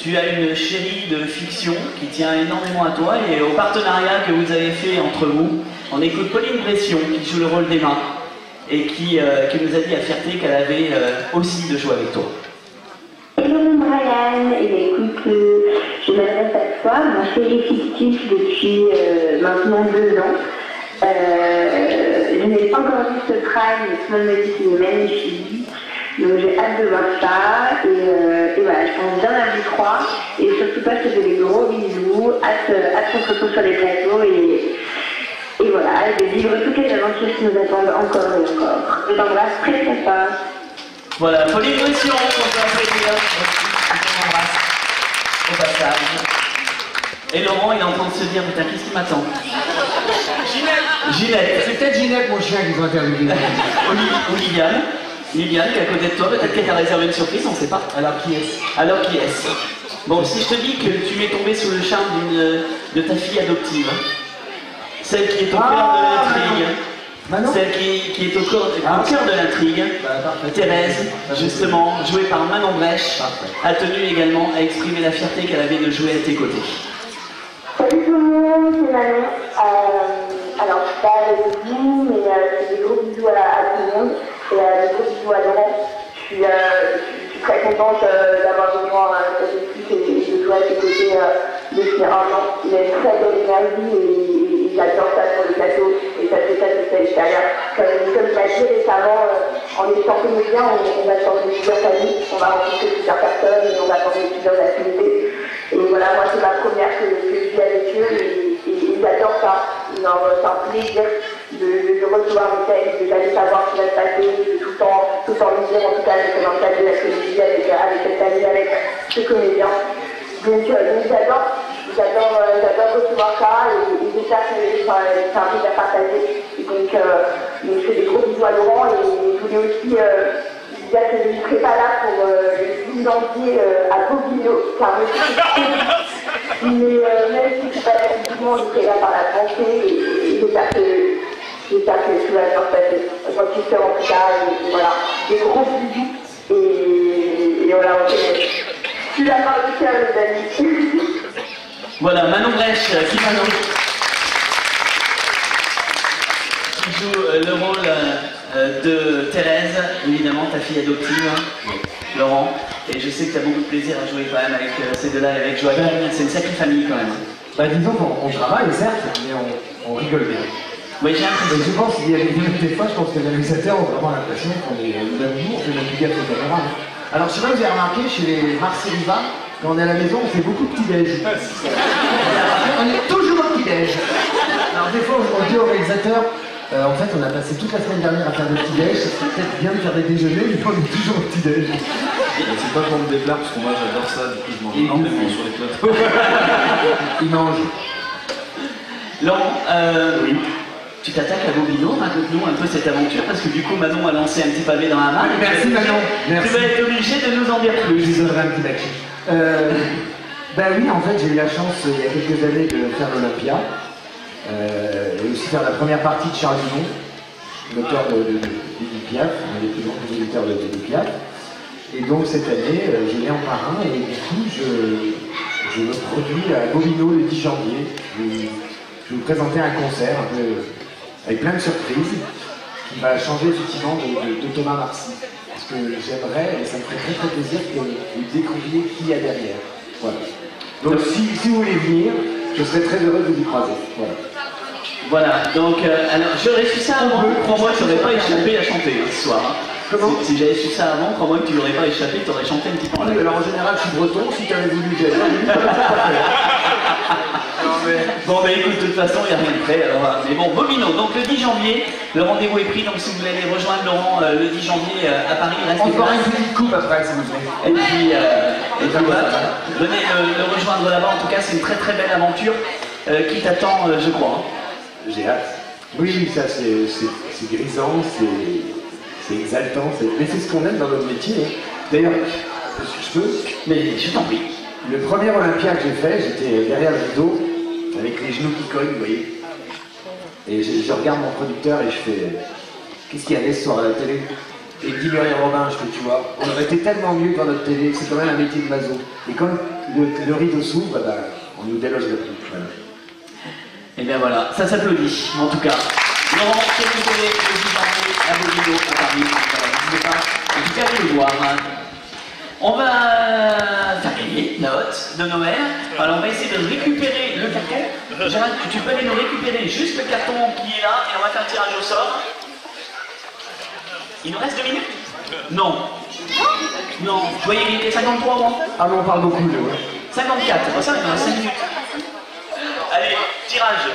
tu as une chérie de fiction qui tient énormément à toi et au partenariat que vous avez fait entre vous, on écoute Pauline Bression qui joue le rôle d'Emma et qui nous a dit à fierté qu'elle avait aussi de jouer avec toi. Hello Brian, et écoute, je m'adresse à toi, ma chérie fictif depuis maintenant 2 ans. Je n'ai pas encore vu ce prime, mais tout le monde me dit qu'il est magnifique. Donc j'ai hâte de voir ça. Et voilà, je pense bien à vous 3. Et surtout pas, je te fais des gros bisous. Hâte qu'on se retrouve sur les plateaux. Et voilà, et de vivre toutes les aventures qui nous attendent encore et encore. Je t'embrasse très très fort. Voilà, Pauline Bression, on peut applaudir. On t'embrasse au passage. Et Laurent, il est en train de se dire, putain, qu'est-ce qui m'attend? Ginette. C'est peut-être Ginette, mon chien, qu'ils ont interviewé. Ou Liliane. Liliane, qui est à côté de toi, peut-être qu'elle t'a réservé une surprise, on ne sait pas. Alors qui est-ce? Alors qui est-ce? Bon, si je te dis que tu m'es tombé sous le charme de ta fille adoptive, celle qui est au cœur de l'intrigue, celle qui est au cœur de l'intrigue, Thérèse, justement, jouée par Manon Brèche, a tenu également à exprimer la fierté qu'elle avait de jouer à tes côtés. Salut tout le monde, c'est Manon. Alors, je suis pas avec vous, mais je fais des gros bisous à tout le monde et des gros bisous à Laurent. Je suis très contente d'avoir rejoint cette équipe et de jouer à ses côtés depuis 1 an. Il a une très belle énergie et j'adore ça sur le plateau et ça fait ça à l'extérieur. Comme il l'a dit récemment, en étant comédien, on va changer plusieurs familles, on va rencontrer plusieurs personnes et on va changer plusieurs activités. Et voilà, moi c'est ma première que je vis avec eux et j'adore ça. C'est un plaisir de recevoir mes textes, de jamais savoir ce qui va se passer, de tout le temps lui dire, en tout cas, dans le cadre de la comédie avec cette famille, avec ce comédien. Donc j'adore recevoir ça et j'espère que c'est un truc à partager. Et donc je fais des gros bisous à Laurent et je voulais aussi dire que je ne serai pas là pour le 10 janvier à Bobino, car mais même si je ne suis pas là physiquement, je serai là par la pensée et j'espère que tout va bien se passer. J'en suis sûre en tout cas, et voilà, des gros bisous et voilà, on fait. Je suis la part du cœur, les amis. Voilà, Manon Brèche, qui joue le rôle de Thérèse, évidemment, ta fille adoptive, Laurent. Et je sais que tu as beaucoup de plaisir à jouer quand même avec ces deux-là et avec Joachim. C'est une sacrée famille quand même. Bah disons qu'on travaille, certes, mais on rigole bien. Oui, j'ai l'impression. Je pense qu'il y a des fois, je pense que les réalisateurs ont vraiment l'impression qu'on est l'amour, on fait notre gâteau de caméra. Alors, je sais pas si vous avez remarqué, chez les Marcy Riva, quand on est à la maison, on fait beaucoup de petits-déj. On est toujours au petit-déj. Alors, des fois, on dit au réalisateur, en fait, on a passé toute la semaine dernière à faire des petits-déj, ça serait peut-être bien de faire des déjeuners, mais on est toujours au petit-déj. C'est pas pour me déplaire, parce que moi j'adore ça, du coup je mange énormément sur les plateaux. Il mange. Laurent, oui. Tu t'attaques à Bobino, raconte-nous un peu cette aventure, parce que du coup Manon a lancé un petit pavé dans la main. Merci Manon. Tu vas être obligé de nous en dire plus. Je vous donnerai un petit bac. Ben oui, en fait, j'ai eu la chance il y a quelques années de faire l'Olympia, et aussi faire la première partie de Charles Dumont, l'auteur d'Édith Piaf, un des plus grands compositeurs d'Édith Piaf. Et donc cette année, je l'ai en parrain, et du coup, je me produis à Bobino le 10 janvier. Je vais vous présenter un concert un peu avec plein de surprises qui va changer effectivement de Thomas Marcy. Parce que j'aimerais, et ça me ferait très très plaisir, que vous découvriez qui il y a derrière. Voilà. Donc si vous voulez venir, je serais très heureux de vous y croiser. Voilà. Voilà, donc alors j'aurais su ça avant, crois-moi que je n'aurais pas échappé à chanter ce soir. Comment? Si j'avais su ça avant, crois-moi que tu n'aurais pas échappé, tu aurais chanté un petit peu en live. Alors en général, je suis breton, si tu avais voulu que Bon, bah écoute, de toute façon, il n'y a rien de prêt. Alors, mais bon, Bobino, donc le 10 janvier, le rendez-vous est pris. Donc, si vous voulez aller rejoindre Laurent le 10 janvier à Paris, restez encore là. une petite coupe après, s'il vous plaît. Et puis voilà, venez le rejoindre là-bas. En tout cas, c'est une très très belle aventure qui t'attend, je crois. J'ai hâte. Oui, ça c'est grisant, c'est exaltant, mais c'est ce qu'on aime dans notre métier. D'ailleurs, si je peux, mais je t'en prie. Le premier Olympia que j'ai fait, j'étais derrière le rideau, avec les genoux qui cognent, vous voyez. Et je regarde mon producteur et je fais qu'est-ce qu'il y avait ce soir à la télé? Et il me dit Muriel Robin, je fais tu vois, on aurait été tellement mieux dans notre télé, c'est quand même un métier de maso. Et quand le rideau s'ouvre, bah, on nous déloge le prix. Voilà. Et bien voilà, ça s'applaudit en tout cas. Laurent, si vous voulez le 10 janvier à Bobino, à Paris, n'hésitez pas, en tout cas allez le voir. On va faire gagner la hotte de Noël. Alors on va essayer de récupérer le carton. Gérald, tu peux aller nous récupérer juste le carton qui est là et on va faire le tirage au sort. Il nous reste 2 minutes? Non. Non. Vous voyez, il était 53 avant. Ah mais on parle beaucoup de 54. Bon, ça, il nous reste 5 minutes. Allez, tirage.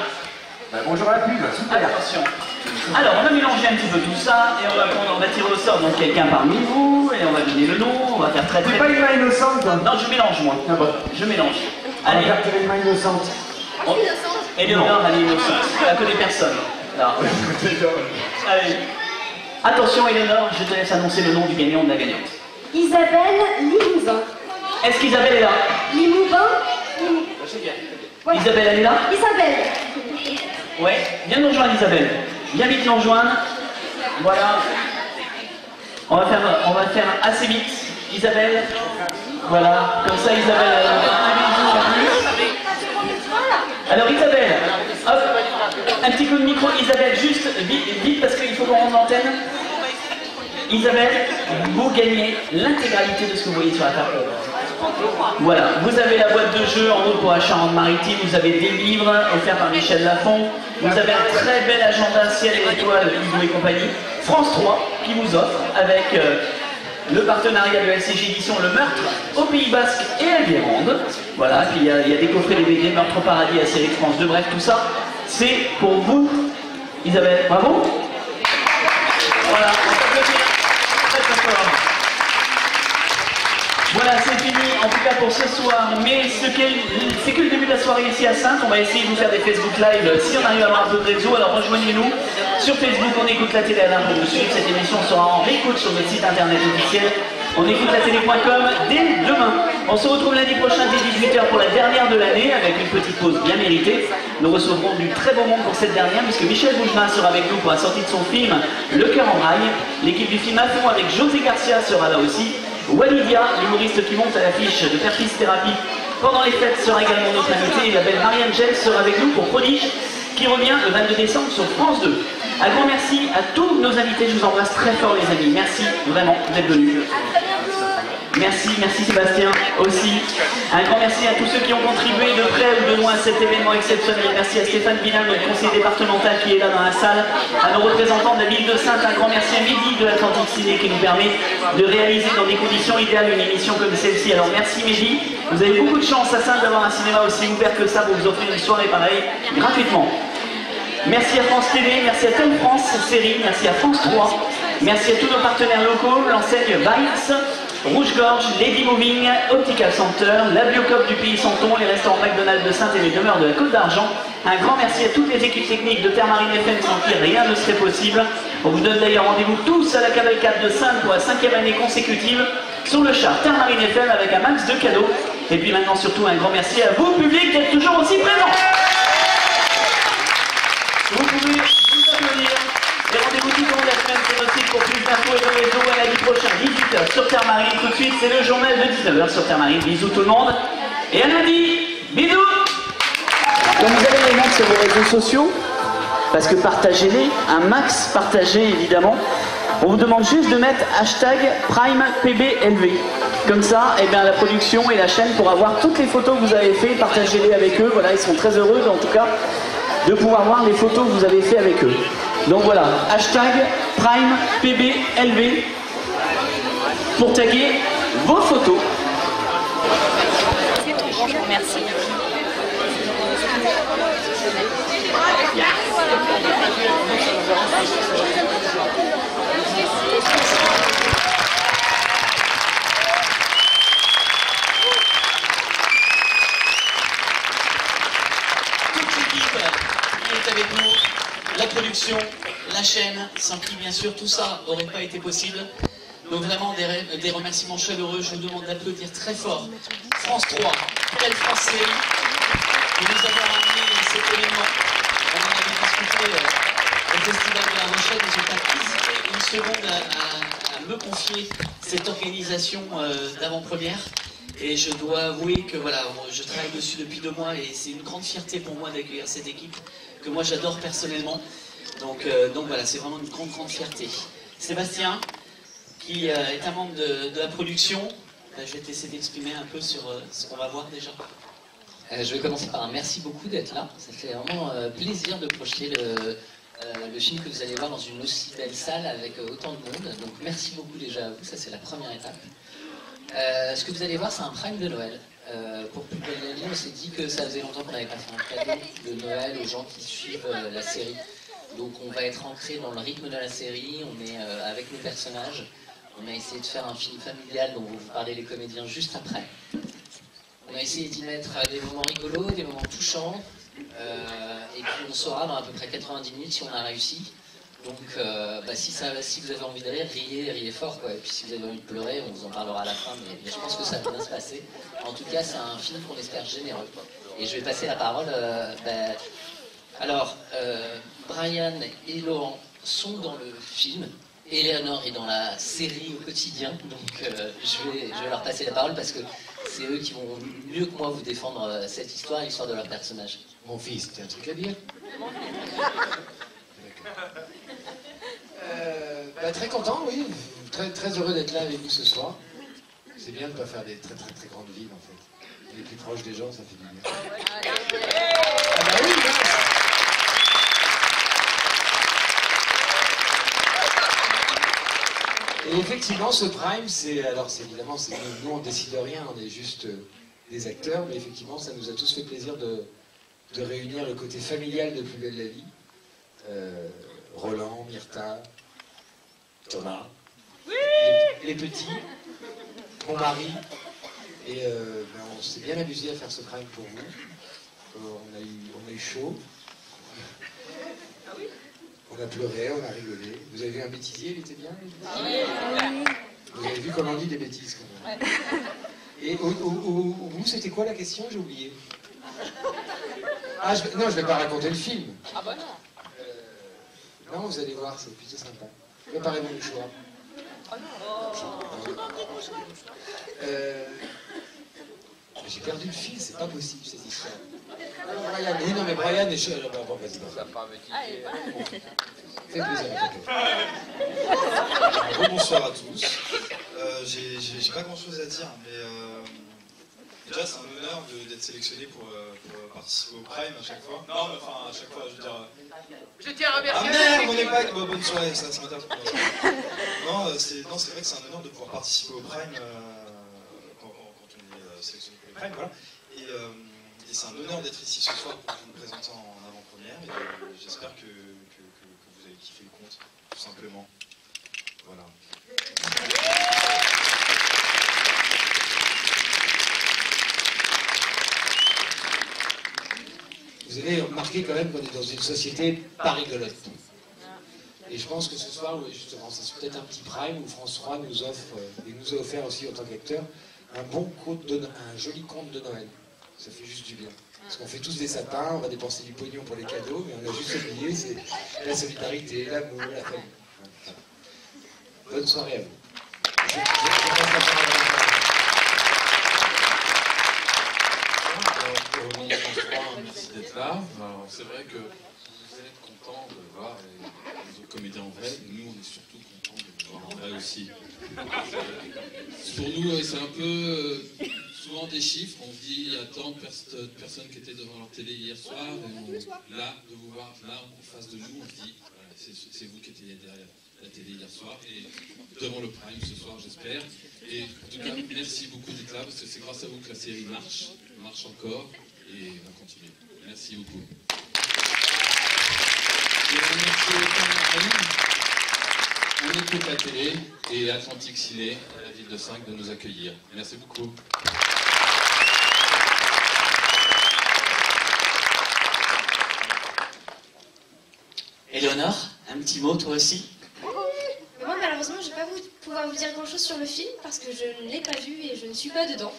Bah, bonjour à la pub, super. Attention. Alors, on va mélanger un petit peu tout ça et on va tirer au sort donc quelqu'un parmi vous et on va donner le nom, on va faire très très... C'est pas une main innocente toi? Non, je mélange moi. Ah bon. Je mélange. Allez. Allez. On va faire une main innocente. Oh. Éléonore, elle est innocente. Elle connaît personne. Non. Allez. Attention Éléonore, je te laisse annoncer le nom du gagnant ou de la gagnante. Isabelle Limousin. Est-ce qu'Isabelle est là? Limousin. Ouais. Isabelle, elle est là? Isabelle. Ouais, viens nous rejoindre Isabelle. Viens vite nous rejoindre. Voilà. On va faire assez vite. Isabelle. Voilà. Comme ça Isabelle. Alors Isabelle, hop, un petit coup de micro. Isabelle, juste vite parce qu'il faut qu'on rende l'antenne. Isabelle, vous gagnez l'intégralité de ce que vous voyez sur la table. Voilà, vous avez la boîte de jeu en route pour la Charente-Maritime, vous avez des livres offerts par Michel Lafon, vous avez un très bel agenda ciel et étoiles, Ivo et compagnie, France 3 qui vous offre avec le partenariat de LCG Édition Le Meurtre au Pays Basque et à Guérande. Voilà, puis il y a des coffrets DVD, Meurtre au Paradis, la série de France 2, bref, tout ça, c'est pour vous. Isabelle, bravo. Voilà, on s'applaudit. Très très fort. Voilà, c'est fini en tout cas pour ce soir, mais c'est que le début de la soirée ici à Saintes. On va essayer de vous faire des Facebook Live si on arrive à avoir un peu de réseau, alors rejoignez-nous sur Facebook. On écoute la télé à l'heure pour nous suivre. Cette émission sera en réécoute sur notre site internet officiel. On écoute la télé.com dès demain. On se retrouve lundi prochain dès 18h pour la dernière de l'année avec une petite pause bien méritée. Nous recevrons du très beau monde pour cette dernière puisque Michel Boujna sera avec nous pour la sortie de son film Le Cœur en Braille. L'équipe du film à fond avec José Garcia sera là aussi. Walidia, l'humoriste qui monte à l'affiche de Perfis Thérapie pendant les fêtes, sera également notre invitée. Et la belle Marianne Gel sera avec nous pour Prodige qui revient le 22 décembre sur France 2. Un grand merci à tous nos invités, je vous embrasse très fort les amis. Merci vraiment d'être venus. Merci, merci Sébastien aussi. Un grand merci à tous ceux qui ont contribué de près ou de loin à cet événement exceptionnel. Merci à Stéphane Binal, notre conseiller départemental qui est là dans la salle, à nos représentants de la ville de Saintes, un grand merci à Mehdi de l'Atlantique Ciné qui nous permet de réaliser dans des conditions idéales une émission comme celle-ci. Alors merci Mehdi, vous avez beaucoup de chance à Saintes d'avoir un cinéma aussi ouvert que ça pour vous offrir une soirée pareille gratuitement. Merci à France TV, merci à Tom France Série, merci à France 3, merci à tous nos partenaires locaux, l'enseigne Vibes, Rouge-Gorge, Lady Moving, Optical Center, la Biocop du Pays Santon, les restaurants McDonald's de Saintes et les demeures de la Côte d'Argent. Un grand merci à toutes les équipes techniques de Terre Marine FM sans qui rien ne serait possible. On vous donne d'ailleurs rendez-vous tous à la cavalcade de Saintes pour la 5e année consécutive sur le char Terre Marine FM avec un max de cadeaux. Et puis maintenant surtout un grand merci à vous, public, d'être toujours aussi présents. Vous pouvez vous applaudir. Et rendez-vous tout au long de la semaine sur notre site pour plus d'infos et de réseaux à lundi prochain, 18h sur Terre Marine. Tout de suite, c'est le journal de 19h sur Terre Marine. Bisous tout le monde. Et à lundi. Bisous. Quand vous allez les mettre sur vos réseaux sociaux, parce que partagez-les, un max partagez évidemment, on vous demande juste de mettre hashtag PrimePBLV. Comme ça, eh bien, la production et la chaîne pourront avoir toutes les photos que vous avez faites, partagez-les avec eux. Voilà, ils sont très heureux en tout cas de pouvoir voir les photos que vous avez faites avec eux. Donc voilà, hashtag PrimePBLV pour taguer vos photos. Bonjour, merci. Avec nous, la production, la chaîne, sans qui bien sûr tout ça n'aurait pas été possible. Donc vraiment des remerciements chaleureux, je vous demande d'applaudir très fort France 3, Belle France Série, de nous avoir amené cet événement. On en avait discuté au Festival de la Rochelle, et je n'ai pas hésité une seconde à me confier cette organisation d'avant-première. Et je dois avouer que voilà, je travaille dessus depuis 2 mois et c'est une grande fierté pour moi d'accueillir cette équipe que moi j'adore personnellement. Donc voilà, c'est vraiment une grande fierté. Sébastien, qui est un membre de la production, je vais te laisser t'exprimer un peu sur ce qu'on va voir déjà. Je vais commencer par un merci beaucoup d'être là. Ça fait vraiment plaisir de projeter le film que vous allez voir dans une aussi belle salle avec autant de monde. Donc merci beaucoup déjà à vous, ça c'est la première étape. Ce que vous allez voir, c'est un prime de Noël. Pour plus belle la vie, on s'est dit que ça faisait longtemps qu'on n'avait pas fait un cadeau de Noël aux gens qui suivent la série. Donc on va être ancré dans le rythme de la série, on est avec nos personnages. On a essayé de faire un film familial dont vous parlez les comédiens juste après. On a essayé d'y mettre des moments rigolos, des moments touchants. Et puis on saura dans à peu près 90 minutes si on a réussi. Donc si vous avez envie de rire, riez fort quoi. Et puis si vous avez envie de pleurer, on vous en parlera à la fin, mais je pense que ça va bien se passer. En tout cas, c'est un film qu'on espère généreux. Et je vais passer la parole. Brian et Laurent sont dans le film. Eleanor est dans la série au quotidien, donc je vais leur passer la parole parce que c'est eux qui vont mieux que moi vous défendre cette histoire et l'histoire de leur personnage. Mon fils, tu as un truc à dire? Très content, oui. Très heureux d'être là avec vous ce soir. C'est bien de ne pas faire des très grandes villes en fait. Les plus proches des gens, ça fait du bien. Ah bah oui, et effectivement, ce prime, évidemment, nous on décide rien, on est juste des acteurs, mais effectivement, ça nous a tous fait plaisir de réunir le côté familial de Plus belle la vie. Roland, Myrtha, Thomas, les petits, mon mari, et on s'est bien amusé à faire ce prime pour vous. On a eu chaud. On a pleuré, on a rigolé. Vous avez vu un bêtisier, il était bien? Vous avez vu comment on dit des bêtises quand même. Et vous, c'était quoi la question? J'ai oublié. Non, je vais pas raconter le film. Ah bah non. Non, vous allez voir, c'est plutôt sympa. Préparez-vous le choix. Oh non. J'ai perdu le fil, c'est pas possible cette histoire. Brian, non mais Brian est chaud. Bon, vas-y. Fais plaisir. Bonsoir à tous. J'ai pas grand chose à dire, mais déjà c'est un honneur d'être sélectionné pour participer au Prime à chaque fois. Non, mais enfin à chaque fois, je veux dire. Je tiens à remercier. Ah merde, on n'est pas avec bonne soirée, ça m'intéresse pas. Non, c'est vrai que c'est un honneur de pouvoir participer au Prime quand on est sélectionné pour les Prime, voilà. Et c'est un honneur d'être ici ce soir pour vous présenter en avant-première. Et j'espère que vous avez kiffé le conte, tout simplement. Voilà. Vous avez remarqué quand même qu'on est dans une société pas rigolote. Et je pense que ce soir, oui, justement, c'est peut-être un petit prime où France 3 nous offre, et nous a offert aussi en tant qu'acteur, un joli conte de Noël. Ça fait juste du bien. Parce qu'on fait tous des sapins, on va dépenser du pognon pour les cadeaux, mais on a juste oublié, c'est la solidarité, l'amour, la famille. Bonne soirée à vous. Merci d'être là. C'est vrai que vous allez être contents de voir les autres comédiens en vrai. Nous, on est surtout contents de vous voir en vrai aussi. Pour nous, c'est un peu souvent des chiffres. On se dit, il y a tant de personnes qui étaient devant leur télé hier soir. Et là, de vous voir là en face de nous, on se dit, voilà, c'est vous qui étiez derrière la télé hier soir et devant le Prime ce soir, j'espère. Et en tout cas, merci beaucoup d'être là parce que c'est grâce à vous que la série marche encore et va continuer. Merci beaucoup. Et on écoute la télé et Atlantique Ciné, la ville de 5, de nous accueillir. Merci beaucoup. Éléonore, un petit mot toi aussi? Moi malheureusement je ne vais pas pouvoir vous dire grand chose sur le film parce que je ne l'ai pas vu et je ne suis pas dedans.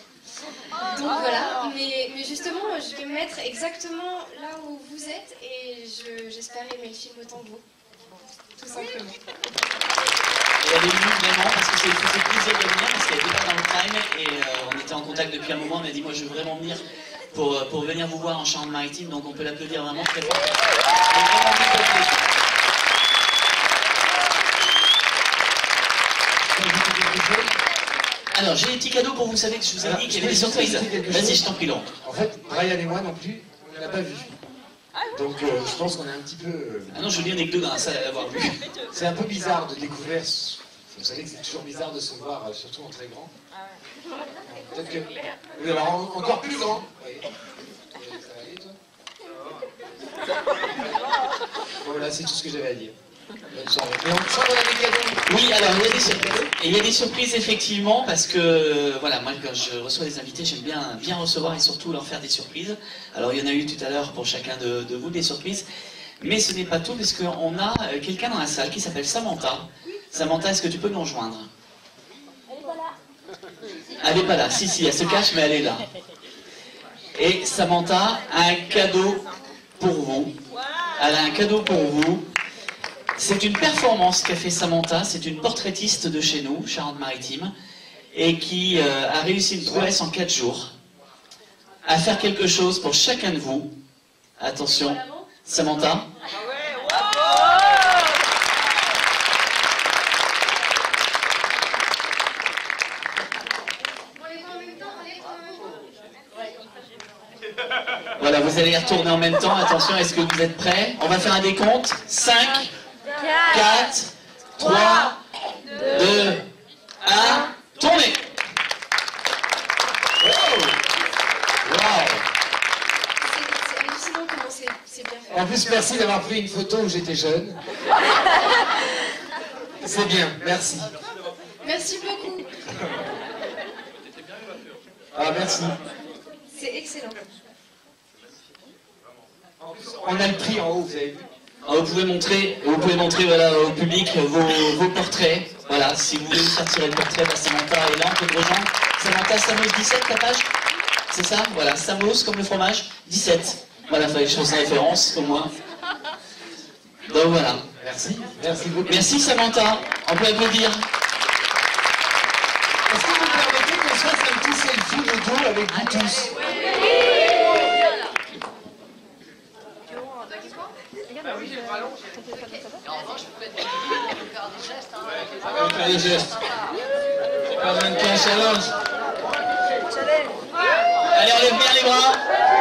Donc voilà, mais justement je vais me mettre exactement là où vous êtes et j'espère aimer le film autant que vous. Tout simplement. Elle avait venu vraiment parce que c'est plaisir de venir parce qu'elle était pas dans le Prime et on était en contact depuis un moment. Elle m'a dit moi je veux vraiment venir pour venir vous voir en Charente-Maritime, donc on peut l'applaudir vraiment très fort. Alors, j'ai des petits cadeaux pour vous. Savez que je vous ai dit qu'il y avait des surprises. Vas-y, je t'en prie, Laurent. En fait, Brian et moi non plus, on ne l'a pas vu. Donc, je pense qu'on est un petit peu... Ah non, je veux bien des que deux dans la salle à l'avoir vu. C'est un peu bizarre de découvrir... Vous savez que c'est toujours bizarre de se voir, surtout en très grand. Peut-être que... Oui, alors encore plus grand. Oui. Ça va aller, toi? Voilà, c'est tout ce que j'avais à dire. Bonne soirée. Et on sent qu'on a des cadeaux. Oui, alors il y a des surprises. Et il y a des surprises effectivement parce que voilà, moi quand je reçois des invités, j'aime bien recevoir et surtout leur faire des surprises. Alors il y en a eu tout à l'heure pour chacun de vous des surprises, mais ce n'est pas tout parce qu'on a quelqu'un dans la salle qui s'appelle Samantha. Samantha, est-ce que tu peux nous rejoindre? Elle n'est pas là. Elle n'est pas là. Si, elle se cache, mais elle est là. Et Samantha a un cadeau pour vous. Elle a un cadeau pour vous. C'est une performance qu'a fait Samantha, c'est une portraitiste de chez nous, Charente-Maritime, et qui a réussi une prouesse en 4 jours, à faire quelque chose pour chacun de vous. Attention, Samantha. Voilà, vous allez y retourner en même temps. Attention, est-ce que vous êtes prêts? On va faire un décompte. 5, 4, 3, 2, 1, tournez! Wow! C'est hallucinant comment c'est bien fait. En plus, merci d'avoir pris une photo où j'étais jeune. C'est bien, merci. Merci beaucoup. Ah, merci. C'est excellent. On a le prix en haut, vous avez vu? Vous pouvez montrer voilà, au public vos portraits. Voilà, si vous voulez vous faire tirer le portrait, bah, Samantha est là, on peut te rejoindre. Samantha, Samos 17, ta page? C'est ça? Voilà, Samos comme le fromage, 17. Voilà, il fallait que je fasse une référence, au moins. Donc voilà. Merci. Merci beaucoup. Merci Samantha, on peut applaudir. Est-ce que vous permettez qu'on se fasse un petit selfie de dos avec vous tous? Oui, j'ai le bras long. En revanche, je peux faire des gestes. Faire des gestes. C'est pas un mannequin challenge. Allez, on lève bien les bras.